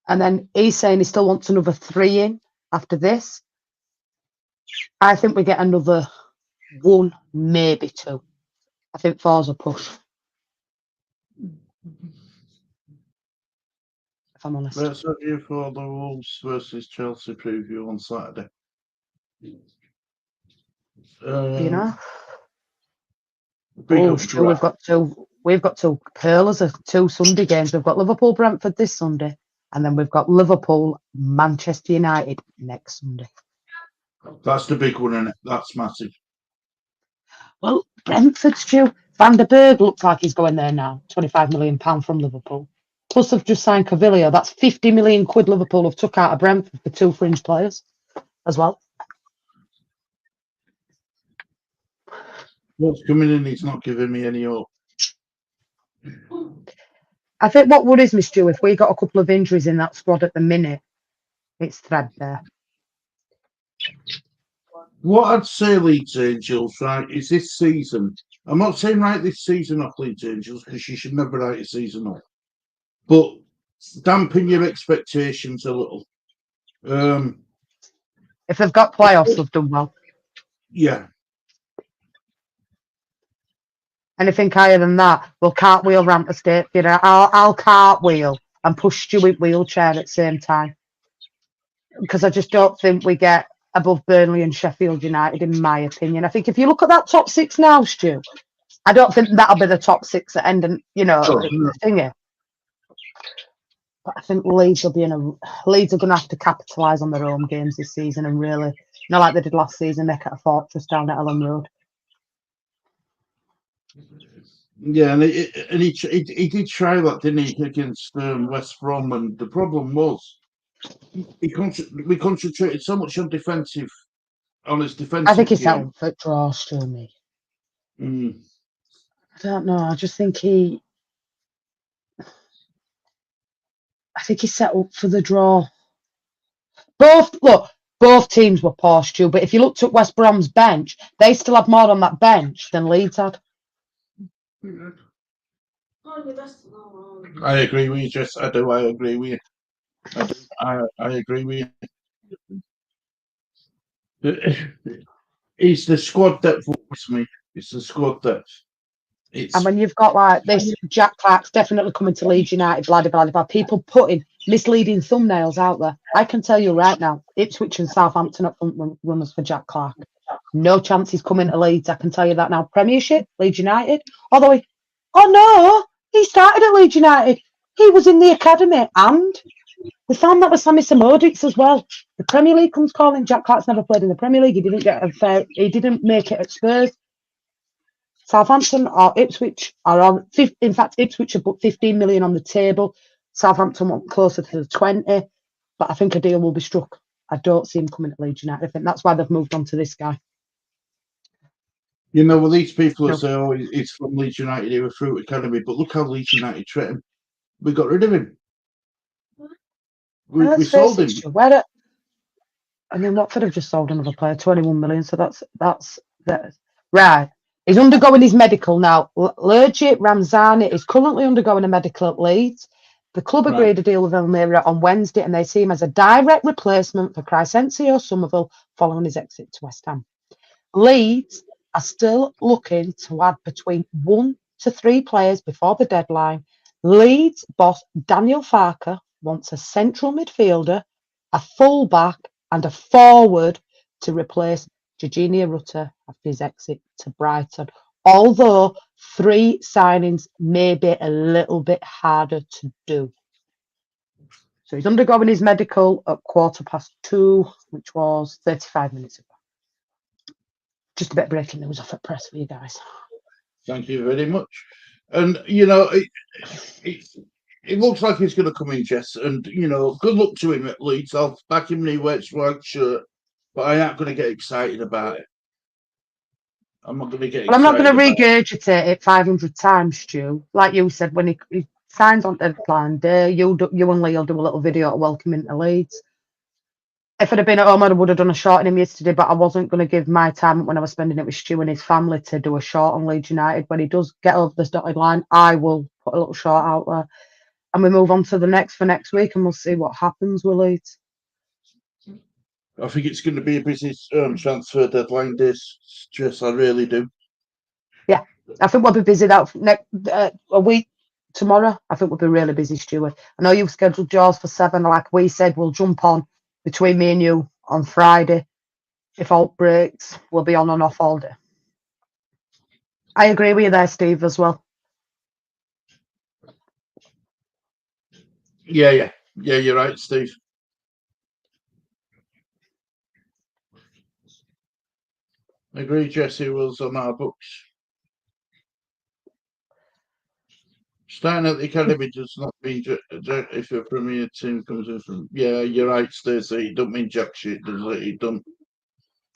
And then he's saying he still wants another 3 in after this. I think we get another 1, maybe 2. I think 4's a push. If I'm honest. Let's have you for the Wolves versus Chelsea preview on Saturday. You know? Big Stu, we've got 2 we've got two pearlers of 2 Sunday games. We've got Liverpool Brentford this Sunday, and then we've got Liverpool Manchester United next Sunday. That's the big one, isn't it? That's massive. Well, Brentford, Stu. Van der Berg looks like he's going there now. £25 million from Liverpool. Plus, they've just signed Cavillo. That's 50 million quid Liverpool have took out of Brentford for 2 fringe players as well. What's coming in, he's not giving me any hope. I think what worries me, Stu, if we got a couple of injuries in that squad at the minute, it's threadbare. What I'd say, Leeds Angels, right, is this season. I'm not saying write this season off, Leeds Angels, because you should never write a season off. But dampen your expectations a little. If they've got playoffs, they've done well. Yeah. Anything higher than that, we'll cartwheel ramp the state. You know, I'll cartwheel and push Stuart wheelchair at the same time. Because I just don't think we get above Burnley and Sheffield United, in my opinion. I think if you look at that top 6 now, Stu, I don't think that'll be the top 6 at end, and the thing is. But I think Leeds are going to have to capitalise on their home games this season and really, like they did last season, make it a fortress down at Ellen Road. Yeah, and he did try that, didn't he, against West Brom, and the problem was we concentrated so much on his defensive. I think he's game. settled for draws, to me. I don't know. I just think I think he's settled for the draw. Both teams were poor, Stu, but if you looked at West Brom's bench, they still had more on that bench than Leeds had. I agree with you, Jess. I do. I agree with you. I agree with you. It's the squad depth worries me. It's the squad depth. And when you've got like this, Jack Clark's definitely coming to Leeds United, blah, blah, blah, people putting misleading thumbnails out there. I can tell you right now, Ipswich and Southampton up front runners for Jack Clark. No chance he's coming to Leeds. I can tell you that now. Premiership, Leeds United. Although he started at Leeds United. He was in the academy, and we found that with Sammy Samodic as well. The Premier League comes calling. Jack Clark's never played in the Premier League. He didn't make it at Spurs. Southampton or Ipswich are on. In fact, Ipswich have put 15 million on the table. Southampton want closer to the 20, but I think a deal will be struck. I don't see him coming to Leeds United. I think that's why they've moved on to this guy. Well, these people will say, "Oh, he's from Leeds United. He was through academy," but look how Leeds United treat him. We got rid of him. We sold him. Watford have just sold another player, 21 million. So that's right. He's undergoing his medical now. Lergi Ramzani is currently undergoing a medical at Leeds. The club agreed a deal with Elmira on Wednesday, and they see him as a direct replacement for Crysencio Somerville following his exit to West Ham. Leeds are still looking to add between 1 to 3 players before the deadline. Leeds boss Daniel Farker wants a central midfielder, a fullback, and a forward to replace Jorginho Rutter after his exit to Brighton. Although 3 signings may be a little bit harder to do. So he's undergoing his medical at 2:15, which was 35 minutes ago. Just a bit of breaking news off at press for you guys. Thank you very much. And it looks like he's going to come in, Jess. And good luck to him at Leeds. I'll back him when he wears white shirt, but I ain't going to get excited about it. I'm not going to get. Well, I'm not going to regurgitate it 500 times, Stu. Like you said, when he signs on deadline day, you and Lee will do a little video to welcome him to Leeds. If I'd have been at home, I would have done a short on him yesterday, but I wasn't going to give my time when I was spending it with Stu and his family to do a short on Leeds United. When he does get over the dotted line, I will put a little short out there. And we move on to the next week, and we'll see what happens with Leeds. I think it's going to be a busy transfer deadline this, Jess. I really do. Yeah, I think we'll be busy a week tomorrow. I think we'll be really busy, Stuart. I know you've scheduled yours for 7. Like we said, we'll jump on between me and you on Friday. If all breaks, we'll be on and off all day. I agree with you there, Steve, as well. Yeah, you're right, Steve. Agree, Jesse was on our books. Starting at the academy does not mean if a Premier team comes in from. Yeah, you're right, Stacey. It don't mean jack shit, does it? It don't.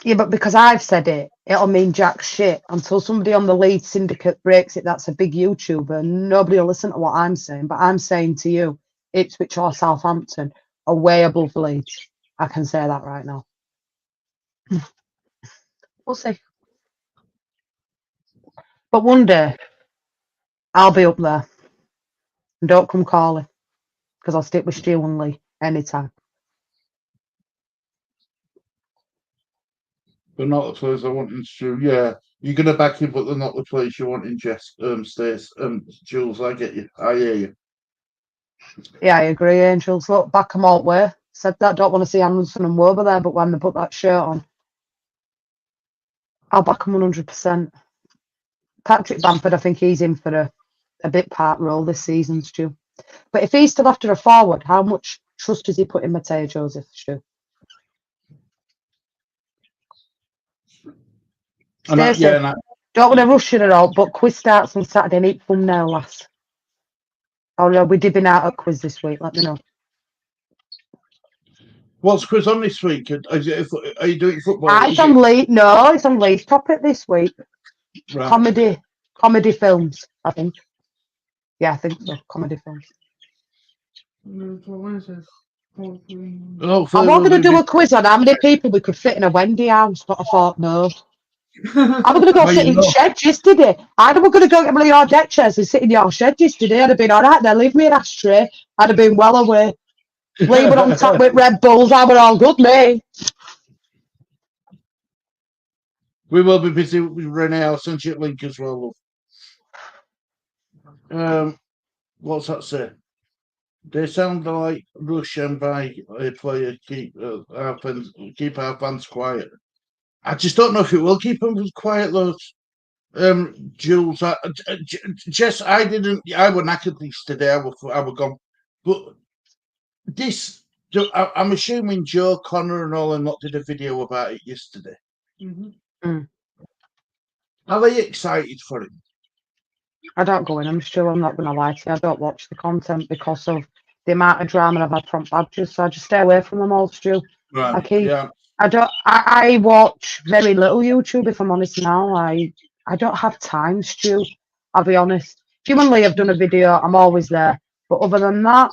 Yeah, but because I've said it, it'll mean jack shit until somebody on the Leeds syndicate breaks it. That's a big YouTuber. Nobody will listen to what I'm saying. But I'm saying to you, Ipswich or Southampton are way above Leeds. I can say that right now. We'll see. But one day, I'll be up there. And don't come calling, because I'll stick with Stu and Lee anytime. But not the players I want in Stu. Yeah, you're going to back him, but they're not the players you want in Stace. Jules, I get you. I hear you. Yeah, I agree, Angels. Look, back them all way. Said that, don't want to see Anderson and Wober there, but when they put that shirt on, I'll back them 100%. Patrick Bamford, I think he's in for a bit part role this season, Stu. But if he's still after a forward, how much trust does he put in Mateo Joseph, Stu? Stacey, don't want to rush it at all, but quiz starts on Saturday. Neat thumbnail last. Oh no, we're dipping out at quiz this week. Let me know. What's quiz on this week? Are you doing football? It's on Leeds. No, it's on Leeds topic this week. Right. Comedy films, I think. Yeah, I think so. Comedy films. Oh, I was going to do a quiz on how many people we could fit in a Wendy house, but I thought no. I was going to go sit in sheds yesterday. I was going to go get one of your deck chairs and sit in your shed yesterday. I'd have been all right there. Leave me an ashtray. I'd have been well away. Leave it on top with Red Bulls. I were all good, mate. We will be busy with Renee. I'll send you a link as well. What's that say? They sound like rush and buy a player, keep our fans quiet. I just don't know if it will keep them quiet, though. Jules, Jess, I were knackered yesterday. I were gone. But this, I'm assuming Joe, Connor, and all them lot did a video about it yesterday. Are they excited for it? I don't go in. I'm not going to lie to you. I don't watch the content because of the amount of drama I've had from badges. So I just stay away from them all, Stu. Right. I watch very little YouTube, if I'm honest now. I don't have time, Stu. I'll be honest. If you and Lee have done a video, I'm always there. But other than that,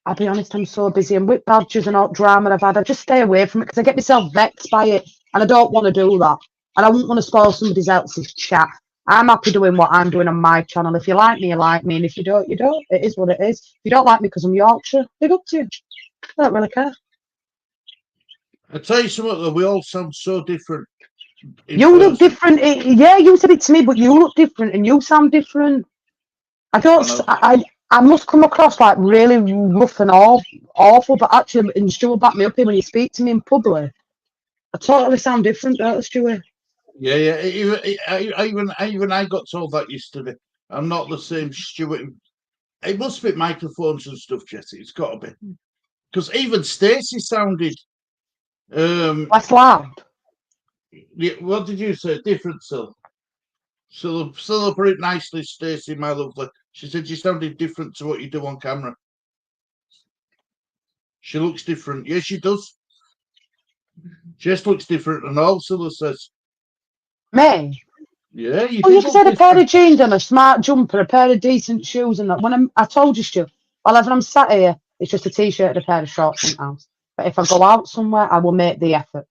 I'll be honest, I'm so busy. And with badges and all drama I've had, I just stay away from it because I get myself vexed by it. And I don't want to do that. And I wouldn't want to spoil somebody else's chat. I'm happy doing what I'm doing on my channel. If you like me, you like me. And if you don't, you don't. It is what it is. If you don't like me because I'm Yorkshire, big up to you. I don't really care. I tell you something, though, we all sound so different. You look different. Yeah, you said it to me, but you look different and you sound different. I must come across like really rough and awful, but actually, and Stu will back me up here when you speak to me in public. I totally sound different, don't I, Stu? Yeah. Even I got told that yesterday. I'm not the same Stuart. It must be microphones and stuff, Jesse. It's got to be. Because even Stacey sounded less loud. Yeah, what did you say? Different, Sil. Celebrate nicely, Stacey, my lovely. She said you sounded different to what you do on camera. She looks different. Yes, she does. Jess looks different, and all Silla says. Me? Yeah, you. Oh, you said a pair of jeans and a smart jumper, a pair of decent shoes, and that. When I told you, Stu, whenever I'm sat here, it's just a t-shirt and a pair of shorts sometimes. But if I go out somewhere, I will make the effort.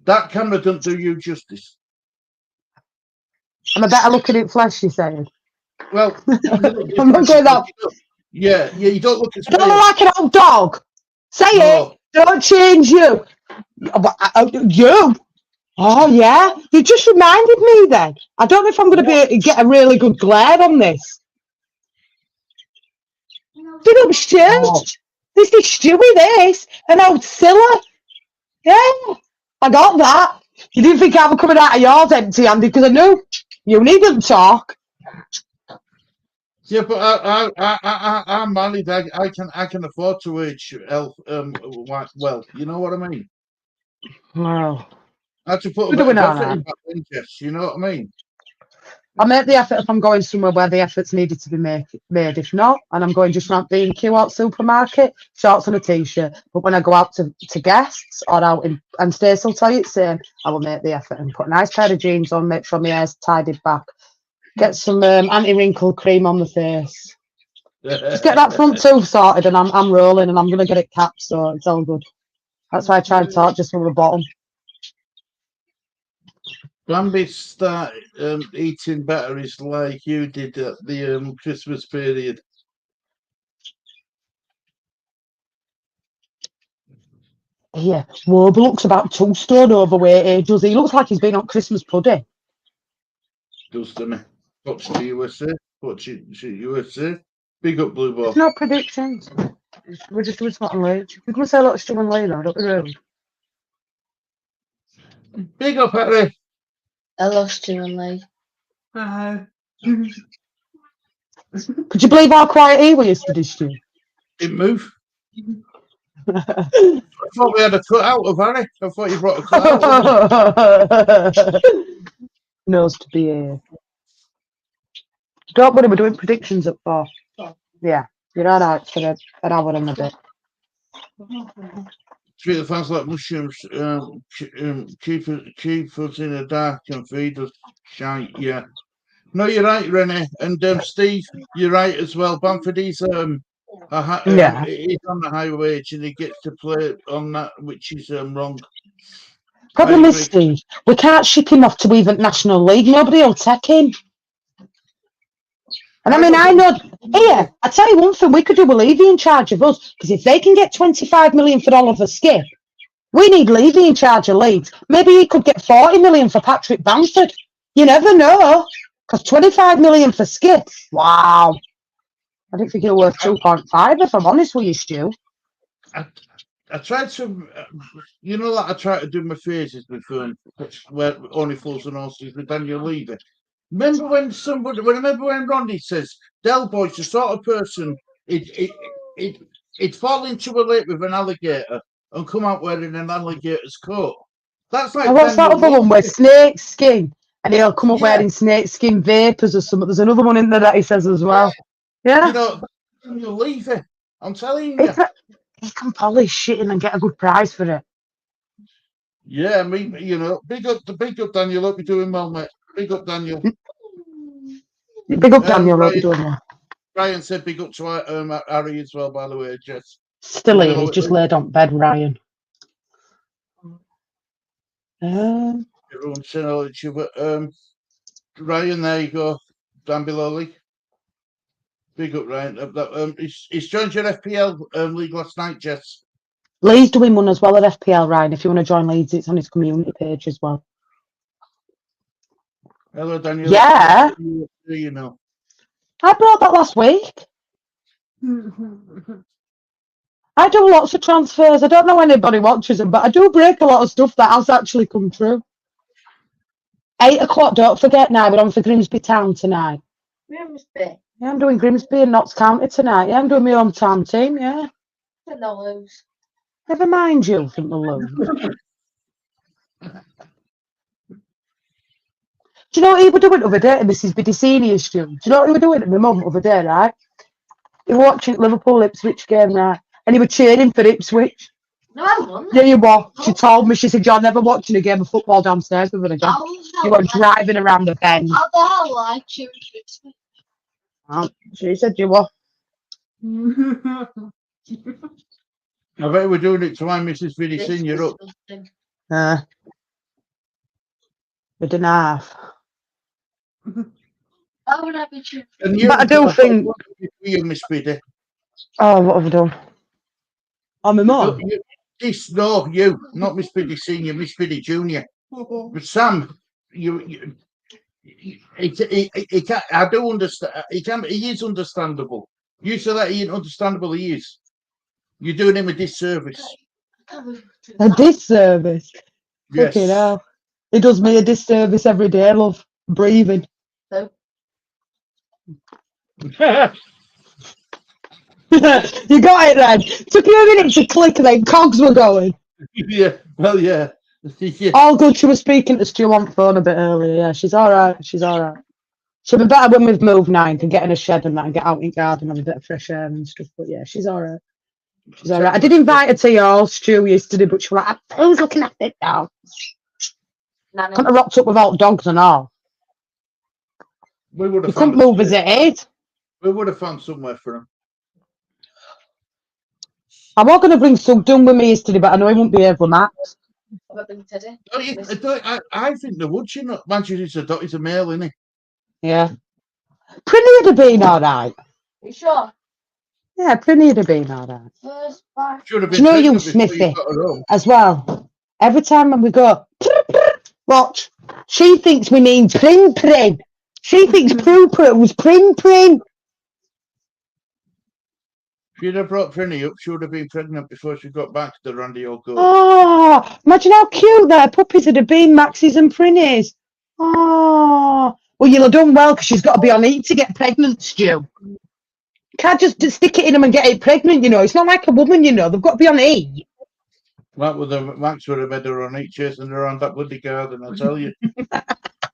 That camera doesn't do you justice. I'm a better looking at flesh, you're saying? Well, I'm not going that. Yeah, you don't look as. I don't look like an old dog. Say it. Don't change you. You. Oh yeah, you just reminded me. Then I don't know if I'm going to get a really good glare on this. Big up Stu. This is Stewie. This an old Silla. Yeah, I got that. You didn't think I was coming out of yours empty-handed because I knew you needn't talk. Yeah, but I'm married. I can afford to age health. Well, you know what I mean. Well, I had to put a we're bit doing of all effort right. in back then, Jess. You know what I mean. I make the effort if I'm going somewhere where the effort's needed to be made. If not, and I'm going just round B&Q out supermarket, shorts and a t-shirt. But when I go out to guests or out in, and Stacey will tell you the same, I will make the effort and put a nice pair of jeans on, make sure my hair's tidied back, get some anti-wrinkle cream on the face. Just get that front tooth sorted and I'm rolling and I'm going to get it capped, so it's all good. That's why I try and talk just from the bottom. Bambi start eating better is like you did at the Christmas period. Yeah, Warber looks about 2 stone overweight, does he? He looks like he's been on Christmas pudding. Doesn't he? Watch the USA. Watch it, USA. Big up Blue Ball. There's no predictions. We're just doing Scott and Leeds. We're going to say a lot of Stu and Lee, though, don't we, really? Big up Harry. I lost you and Lee. Could you believe how quiet he was yesterday, Stu? Didn't move. I thought we had a cut out of Harry. I thought you brought a cut out. Knows to be here. Don't worry, we're doing predictions at 4. Yeah, you're all right for an hour and a bit. Treat the fans like mushrooms. Keep us in the dark and feed us shite. Yeah. No, you're right, Renee. And Steve, you're right as well. Bamford, he's he's on the high wage and he gets to play on that, which is wrong. Problem is, Steve, we can't ship him off to even National League. Nobody will take him. And I mean, I know, here, I tell you one thing, we could do with Levy in charge of us, because if they can get 25 million for Oliver Skip, we need Levy in charge of Leeds. Maybe he could get 40 million for Patrick Bamford. You never know, because 25 million for Skip, wow. I don't think he'll worth 2.5 if I'm honest with you, Stu. I tried to, you know, like I try to do my phases with where only fools and horses with Daniel Levy. Remember when Ronnie says Del Boy's the sort of person he'd fall into a lake with an alligator and come out wearing an alligator's coat. That's like what's Daniel that other one with snake skin? And he'll come up wearing snake skin vapors or something. There's another one in there that he says as well. Yeah. You know, Daniel Levy. I'm telling you. He can polish shit in and get a good price for it. Yeah, I mean, you know, big up Daniel. Hope you're doing well, mate. Big up Daniel. Big up Daniel. Hope you're doing well. Brian said big up to Harry as well, by the way, Jess. Still here, he's just laid on bed, Ryan. Everyone's saying all each other. Ryan, there you go. Dan below Big up, Ryan. He's joined your FPL league last night, Jess. Lee's doing one as well at FPL, Ryan. If you want to join Leeds, it's on his community page as well. Hello, Daniel. Yeah. You know. I brought that last week. I do lots of transfers. I don't know anybody watches them, but I do break a lot of stuff that has actually come true. 8 o'clock, don't forget now, we're on for Grimsby Town tonight. Grimsby? Yeah, I'm doing Grimsby and Notts County tonight. Yeah, I'm doing my hometown team, yeah. I they'll lose. Never mind you, think they'll lose. Do you know what he was doing the other day to Mrs. Biddy Senior, Stu? Do you know what he was doing to my mum the other day, right? He was watching Liverpool-Ipswich game, right? And he was cheering for Ipswich. No, I won. Yeah, you were. She told me, she said, you're never watching a game of football downstairs with her again. You were driving around the bend. How the hell I cheering for Ipswich? She said you were. I bet we're doing it to my Mrs. Biddy Senior up. We didn't have. How would I be cheering? But I do think. You, Miss Biddy. Oh, what have I done? Oh, my mum. No, you, not Miss Biddy Senior, Miss Biddy Junior. But Sam, he can, I do understand. He is understandable. You say that he ain't understandable. He is. You're doing him a disservice. A disservice. Yes. Fucking hell. He does me a disservice every day, love. Breathing. So? You got it then. Took you a minute to click, and then cogs were going. Yeah, well, yeah. Yeah. All good. She was speaking to Stu on phone a bit earlier. Yeah, she's all right. She's all right. She'll be better when we've moved now and can get in a shed and that and get out in the garden and have a bit of fresh air and stuff. But yeah, she's all right. She's all right. I did invite her to your Stu yesterday, but she was like, "Who's looking at it now?" Nanny. Couldn't have rocked up without dogs and all. We would You have couldn't found move us at 8. We would have found somewhere for him. I was going to bring some done with me yesterday, but I know he won't be able with Max. What about Big Teddy? I think they would, you know. Imagine it's a male, isn't it? Yeah. Prinny would have been all right. You sure? Yeah, Prinny would have been all right. First back. Should have Do been you know you, pregnant before you Smithy, got her home. as well? Every time when we go, watch, she thinks we mean prin. She thinks poo was prin. If you'd have brought Prinny up, she would have been pregnant before she got back to the Randy old girl. Oh, imagine how cute their puppies would have been, Max's and Prinny's. Oh, well, you'll have done well because she's got to be on eat to get pregnant, Stu. Can't just stick it in them and get it pregnant, you know. It's not like a woman, you know. They've got to be on eat. Max would have had her on eat, chasing her around that bloody garden, I tell you.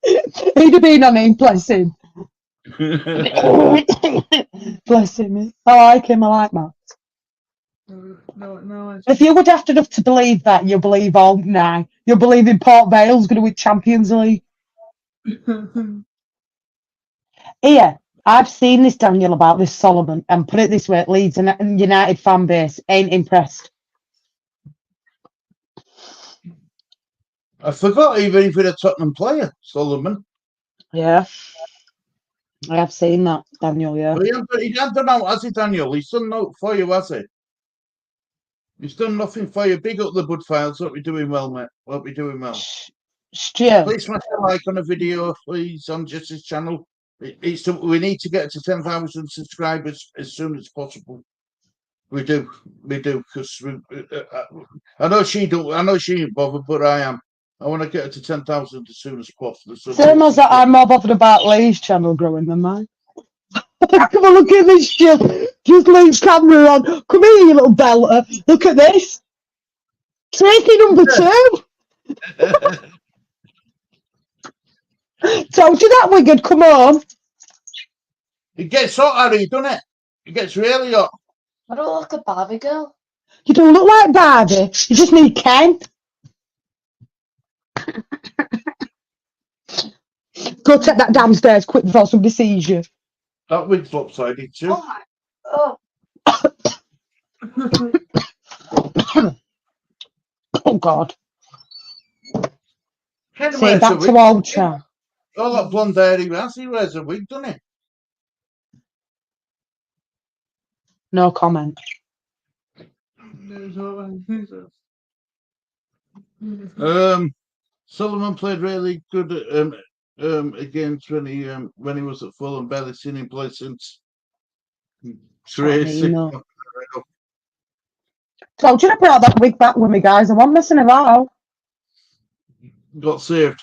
He'd have been on eat, bless him. Bless him. I like him, I like Max. No. If you would have enough to believe that, you'll believe all now. You'll believe in Port Vale's going to win Champions League. Here, I've seen this, Daniel, about this Solomon, and put it this way, Leeds and United fan base ain't impressed. I forgot even if he's a Tottenham player, Solomon. Yeah. I have seen that, Daniel, yeah. But he hasn't done out, has he, Daniel? He's done nothing for you, has he? He's done nothing for you. Big up the Bud Files. Hope you're doing well, mate. Hope you're doing well. Stu, Please smash a like on the video, please, on Jesse's channel. We need to get to 10,000 subscribers as soon as possible. We do, because I know she ain't bothered, but I am. I want to get it to 10,000 as soon as possible. So same as that, I'm more bothered about Lee's channel growing than mine. Come on, look at this shit. Just Lee's camera on. Come here, you little belter. Look at this. Tracy number 2. Told you that wig'd come on. It gets hot, Harry, doesn't it? It gets really hot. I don't look like a Barbie girl. You don't look like Barbie. You just need Ken. Go take that downstairs quick before somebody sees you. That wig's lopsided too. Oh my. Oh. Oh, God. Ken See, wears a back wig. to old chat. All that blonde hair he wears a wig, doesn't No comment. he? Solomon played really good against when he was at Fulham. Barely seen him play since Tracy. No. Told you I brought that wig back with me, guys. I wasn't missing about. Got saved.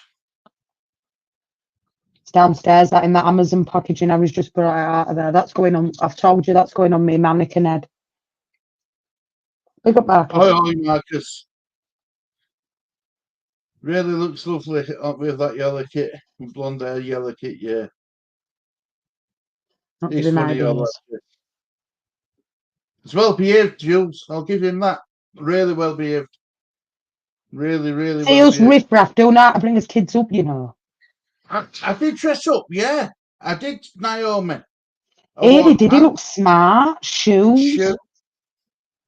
It's downstairs, that in that Amazon packaging. I was just brought it out of there. That's going on. I've told you that's going on me mannequin head. Big up, Marcus. Oh, Marcus. Really looks lovely with that yellow kit, blonde hair, yellow kit. Yeah, Not he's giving my funny. I like ideas. it. It's well behaved, Jules. I'll give him that. Really well behaved. Really well Sales behaved. riffraff don't know how to bring his kids up, you know. I did dress up, yeah. I did, Naomi. He did. He look smart. Shoes.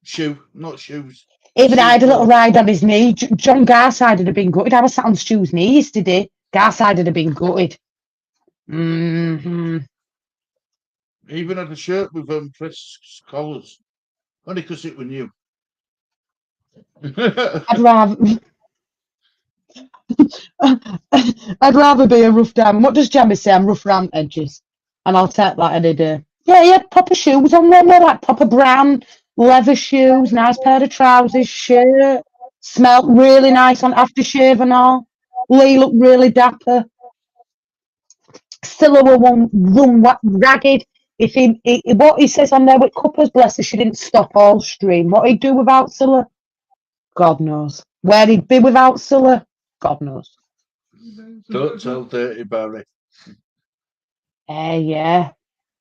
Shoe, not shoes. Even I had a little ride on his knee. John Garside would have been gutted. I was sat on Stu's knee yesterday. Garside would have been gutted. Mm-hmm. Even had a shirt with press collars. Only because it was new. I'd rather be a rough diamond. What does Jamie say? I'm rough round edges. And I'll take that any day. Yeah, he had proper shoes on there, like proper brown leather shoes, nice pair of trousers, shirt. Smelled really nice on aftershave and all. Lee looked really dapper. Silla were one ragged. if what he says on there with Cuppers, bless her, she didn't stop all stream. What he'd do without Scylla, God knows. Where he'd be without Scylla, God knows. Don't tell Dirty Barry. Yeah.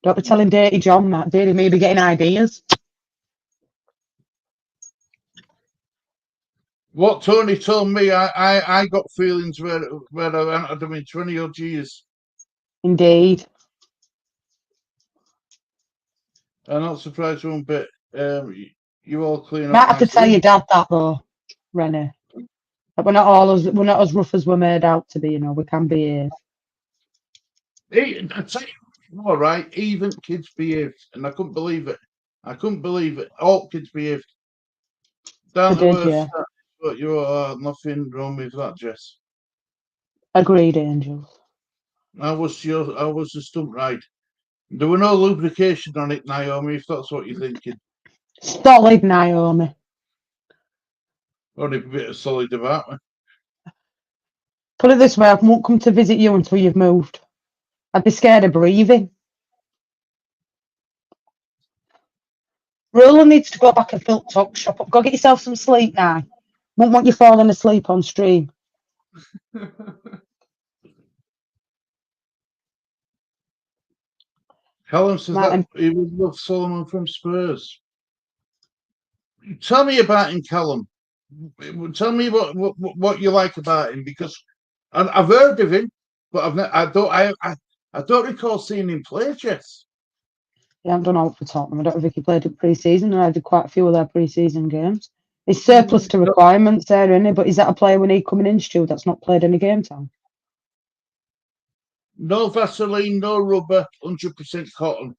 Don't be telling Dirty John that. Dirty may be getting ideas. What Tony told me, I got feelings where I went, I mean, 20 odd years. Indeed. I'm not surprised one bit. You all clean Might up have to nicely. tell your dad that though, Rennie. That we're not as rough as we're made out to be, you know, we can behave. I'd say, all right, even kids behaved, and I couldn't believe it. I couldn't believe it. All kids behaved. Down They to did, earth, yeah. but you are nothing wrong with that, Jess. Agreed, Angels. I was the stunt ride. There were no lubrication on it, Naomi, if that's what you're thinking. Solid, Naomi. Only a bit of solid about me. Put it this way, I won't come to visit you until you've moved. I'd be scared of breathing. Roland needs to go back and fill talk shop up. Go get yourself some sleep now. Won't want you falling asleep on stream. Callum says Right, that he would love Solomon from Spurs. Tell me about him, Callum. Tell me what you like about him, because I've heard of him, but I don't recall seeing him play, Jess. Yeah, I've done all for Tottenham. I don't know if he played it pre-season, and I did quite a few of their pre-season games. He's surplus to requirements there, isn't he? But is that a player we need coming in, Stu, that's not played any game time? No Vaseline, no rubber, 100% cotton.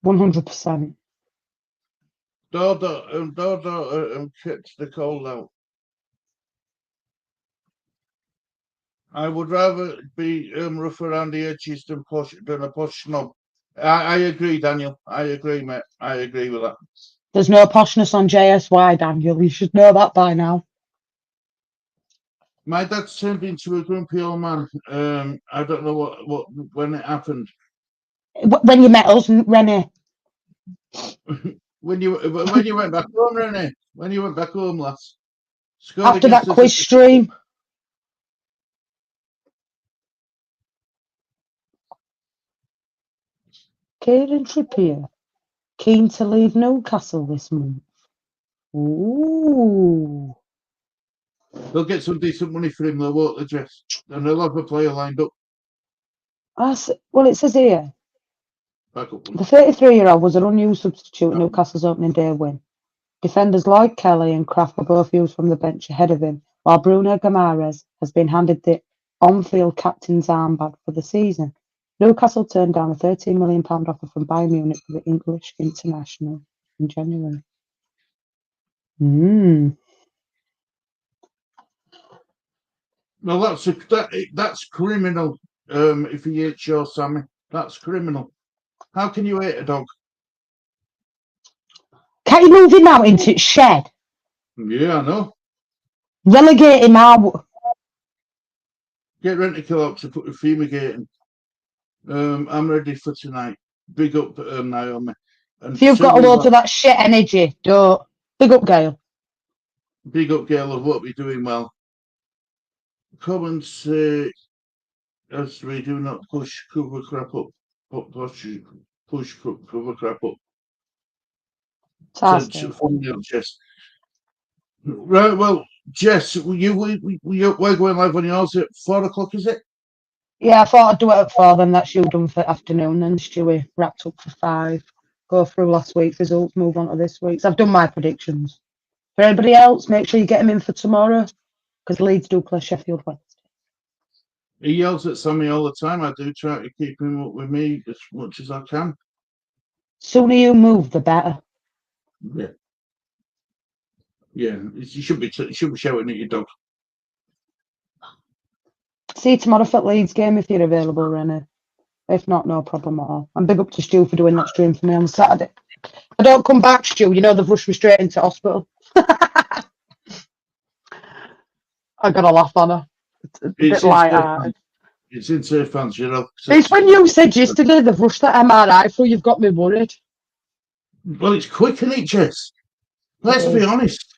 100%. Dodo kits the cold out. I would rather be rough around the edges than a posh snob. I agree, Daniel. I agree, mate. I agree with that. There's no poshness on JSY, Daniel. You should know that by now. My dad's turned into a grumpy old man. I don't know when it happened. When you met us, Rennie. when you went back home, Rennie. When you went back home, lass. Scored After that against us quiz stream. Kieran Trippier, keen to leave Newcastle this month. Ooh. They'll get some decent money for him, though, won't they, Jess? And they'll have a player lined up. Well, it says here, Back up. the 33-year-old was an unused substitute in Newcastle's opening day win. Defenders Lloyd Kelly and Kraft were both used from the bench ahead of him, while Bruno Guimaraes has been handed the on-field captain's armband for the season. Newcastle turned down a £13 million offer from Bayern Munich for the English international in January. No, that's criminal. If he hates your Sammy, that's criminal. How can you hate a dog? Can't you move him out into its shed? Yeah, I know. Relegate him out. Get Rent-A-Kill out to put the fumigating. I'm ready for tonight. Big up, Naomi. And If you've got a load of that shit energy, don't. Big up, Gail. Big up, Gail. I hope you're doing well. Come and say, as we do not push cover crap up, but push cover crap up. Jess. Right, well, Jess, we're going live on yours at 4 o'clock, is it? Yeah, I thought I'd do it at 4, then that's you done for afternoon, then Stewie wrapped up for 5. Go through last week's results, move on to this week's. I've done my predictions. For anybody else, make sure you get them in for tomorrow, because Leeds do play Sheffield Wednesday. He yells at Sammy all the time. I do try to keep him up with me as much as I can. Sooner you move, the better. Yeah. Yeah, you should be shouting at your dog. See you tomorrow for Leeds game if you're available, Rennie. If not, no problem at all. I'm big up to Stu for doing that stream for me on Saturday. If I don't come back, Stu, you know they've rushed me straight into hospital. I got a laugh on her. It's a bit light-hearted. It's in safe hands, you know. It's when you said yesterday they've rushed that MRI through, you've got me worried. Well, it's quick, isn't it, Jess? Let's be honest.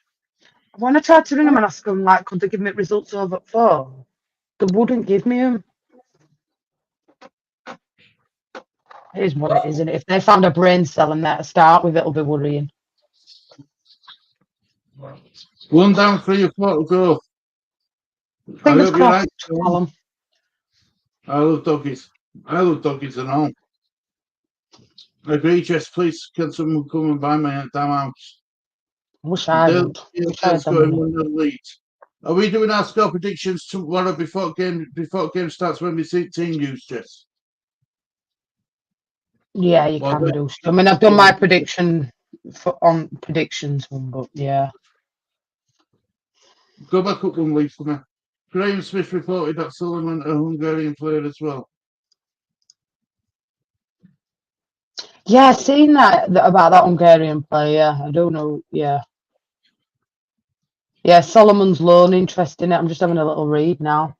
When I tried to ring them and ask them, like, could they give me results over the phone, they wouldn't give me them. It is what it is, isn't it? If they found a brain cell and that to start with, it'll be worrying. 1 down, 3 4 to go. I Fingers hope you're right. crossed, Callum. I love doggies. I love doggies and all. I agree, Jess. Please, can someone come and buy my damn house? I wish I would. Wish I had Dale's the going money. one of the Leeds. Are we doing our score predictions tomorrow before game starts when we see team news, Jess? Yeah, you Well, can do. I mean, I've done my prediction on predictions one, but yeah. Go back up one, Lee, for me. Graham Smith reported that Sullivan, a Hungarian player as well. Yeah, I've seen that about that Hungarian player. I don't know. Yeah. Yeah, Solomon's loan, interest in it. I'm just having a little read now.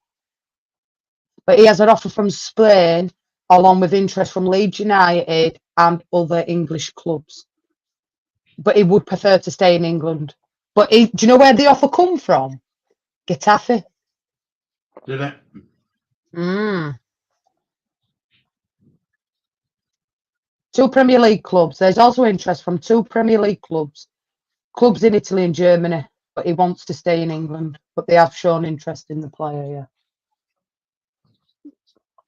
But he has an offer from Spain, along with interest from Leeds United and other English clubs. But he would prefer to stay in England. But do you know where the offer come from? Getafe. Did it? Mm. 2 Premier League clubs. There's also interest from 2 Premier League clubs in Italy and Germany. But he wants to stay in England. But they have shown interest in the player, yeah.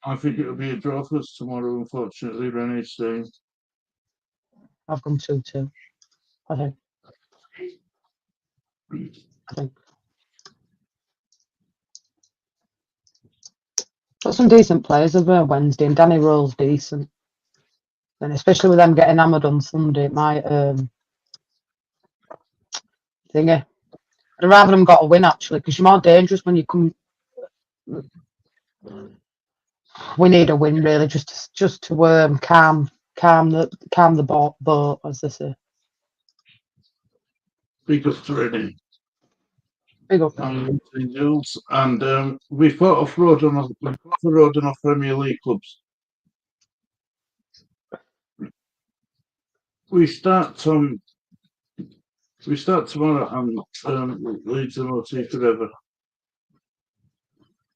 I think it'll be a draw for us tomorrow, unfortunately. Renee's staying. I've gone 2-2. I think. Got some decent players over Wednesday, and Danny Rowe's decent. And especially with them getting hammered on Sunday, it might thingy. I'd rather them got a win actually, because you're more dangerous when you come. We need a win really, just to calm the boat, as they say. Big up to Renee. Big up. And Jules. And we fought off road off Premier League clubs. We start tomorrow and Leeds and OT forever.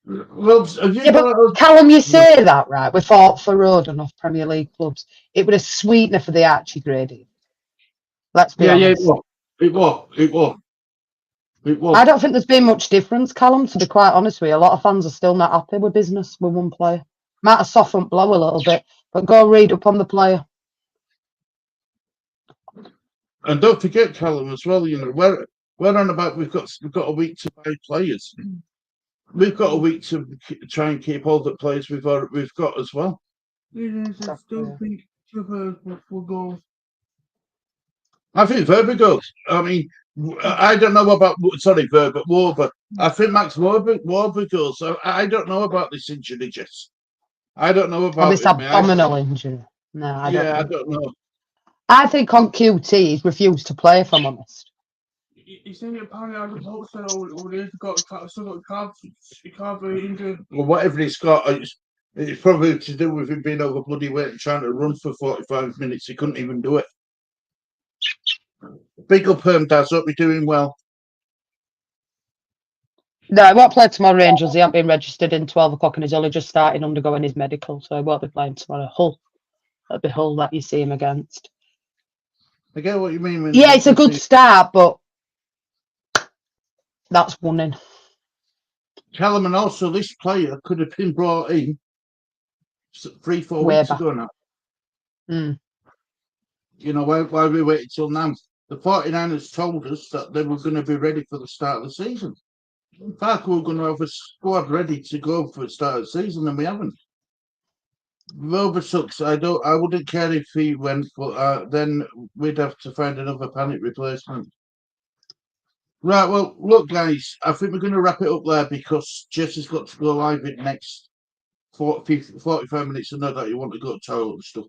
Well, have you Yeah, but Callum, you say that right? We fought for Roden off Premier League clubs. It was a sweetener for the Archie grading. Let's be honest. It was. I don't think there's been much difference, Callum, to be quite honest with you. A lot of fans are still not happy with business with one player. Might have softened blow a little bit, but go read up on the player. And don't forget, Callum, as well. You know, we're on about we've got a week to buy players. We've got a week to try and keep all the players we've got as well. I still think will go. I think Verba goes. I mean, I don't know about Verba, Warber. I think Max Warber goes. I don't know about this injury, Jess. I don't know about this abdominal injury. No, I don't know. I think on QT he's refused to play, if I'm honest. He's saying apparently I would hope so, or he's got can't be injured. Well, whatever he's got, it's probably to do with him being over bloody weight and trying to run for 45 minutes. He couldn't even do it. Big up, Daz. Hope you're doing well. No, he won't play tomorrow, Rangers. He hasn't been registered in 12 o'clock and he's only just starting undergoing his medical, so he won't be playing tomorrow. Hull. That'll be Hull that you see him against. I get what you mean. Yeah, it's a good start, but that's one in. Callum, and also this player could have been brought in 3-4 weeks ago now. Mm. You know, why we waited till now? The 49ers told us that they were going to be ready for the start of the season. In fact, we were going to have a squad ready to go for the start of the season, and we haven't. Rover sucks. I wouldn't care if he went, but then we'd have to find another panic replacement. Right, well, look, guys, I think we're going to wrap it up there because Jess has got to go live in the next 45 minutes. I know that you want to go to toilet and stuff.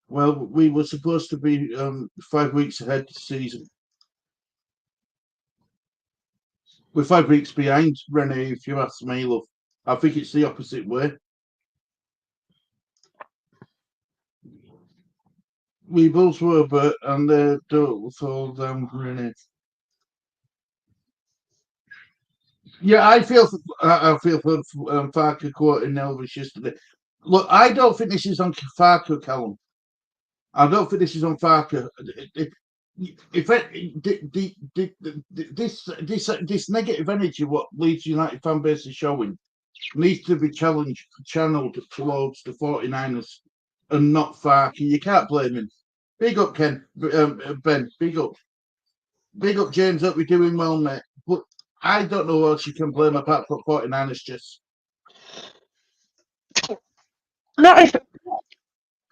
Well, we were supposed to be 5 weeks ahead of the season. We're 5 weeks behind, Renee, if you ask me, love. I think it's the opposite way. we both were, but and don't fall down really. Yeah, I feel for Farker quoting Elvis yesterday. Look, I don't think this is on Farker, Callum. I don't think this is on Farker. If this negative energy what Leeds United fan base is showing needs to be channeled towards the 49ers and not Farker. You can't blame him. Big up Ken, Ben. Big up James. Hope you're doing well, mate. But I don't know what else you can blame apart from 49ers just. Not if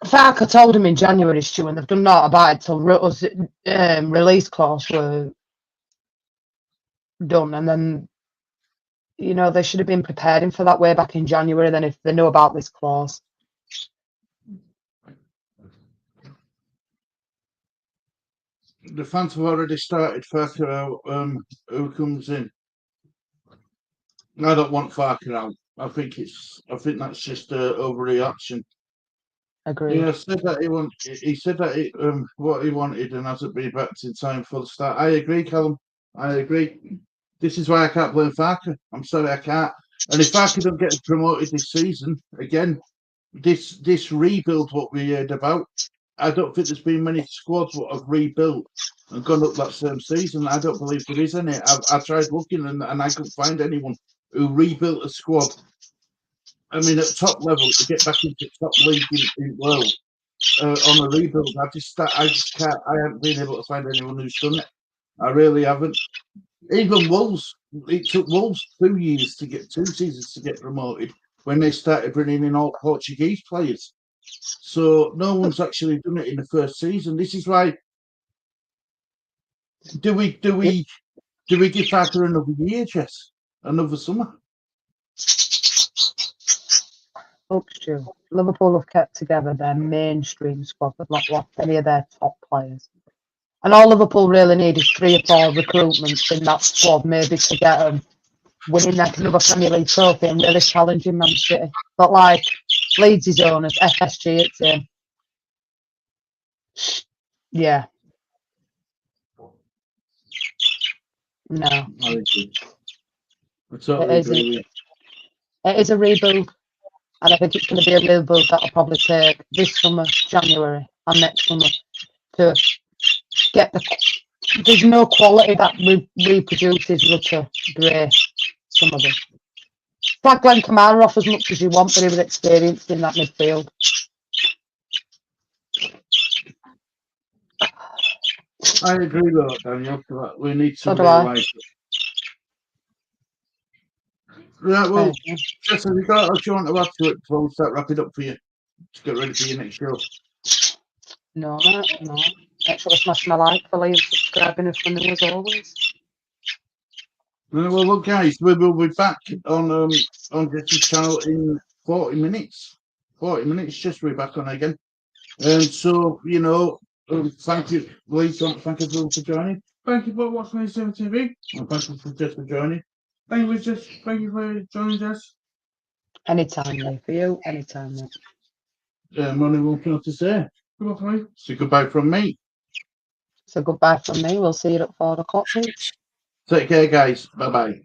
Farker told him in January, Stu, and they've done naught about it till release clause were done, and then they should have been preparing for that way back in January. Then, if they know about this clause, The fans have already started Farker out. Who comes in? I don't want Farker out. I think that's just an overreaction. agree. Yeah, he said that what he wanted and hasn't been back in time for the start. I agree, Callum. I agree. This is why I can't blame Farker. I'm sorry, I can't. And if Farker don't get promoted this season, again, this rebuild what we heard about, I don't think there's been many squads that have rebuilt and gone up that same season. I don't believe there is any. I tried looking and I couldn't find anyone who rebuilt a squad. I mean, at top level to get back into top league in the world on a rebuild. I just can't. I haven't been able to find anyone who's done it. I really haven't. Even Wolves. It took Wolves 2 years to get 2 seasons to get promoted when they started bringing in all Portuguese players. So no one's actually done it in the first season. This is why. Do we give Farker another year, Jess? Another summer? Look, Stu, Liverpool have kept together their mainstream squad. They've not lost any of their top players. And all Liverpool really need is 3 or 4 recruitments in that squad, maybe to get them winning another Premier League trophy and really challenging Man City. But like Leeds' owners, FSG, it's in. Yeah. No. I agree. I totally agree with you. It is a rebuild. And I think it's going to be a rebuild that'll probably take this summer, January, and next summer to get there's no quality that reproduces Rutter, Gray, some of them. Like Glenn Kamara off as much as you want, but he was experienced in that midfield. I agree with that, Daniel. We need to So do I. realise it. Right, well, Jess, have you got what you want to add to it before we start wrapping up for you to get ready for your next show? No. Make sure to smash my like, follow and subscribing if you're new as always. Well, look, guys, we will be back on Jess's channel in 40 minutes. 40 minutes, just we're back on again. And so, thank you, Lee. Thank you for joining. Thank you for watching this TV. And thank you for Jess for joining. Thank you for joining us. Anytime, Lee, for you, anytime, mate. Only one thing to say. Goodbye for me. So goodbye from me. So goodbye from me. We'll see you at 4 o'clock, please. Take care, guys. Bye-bye.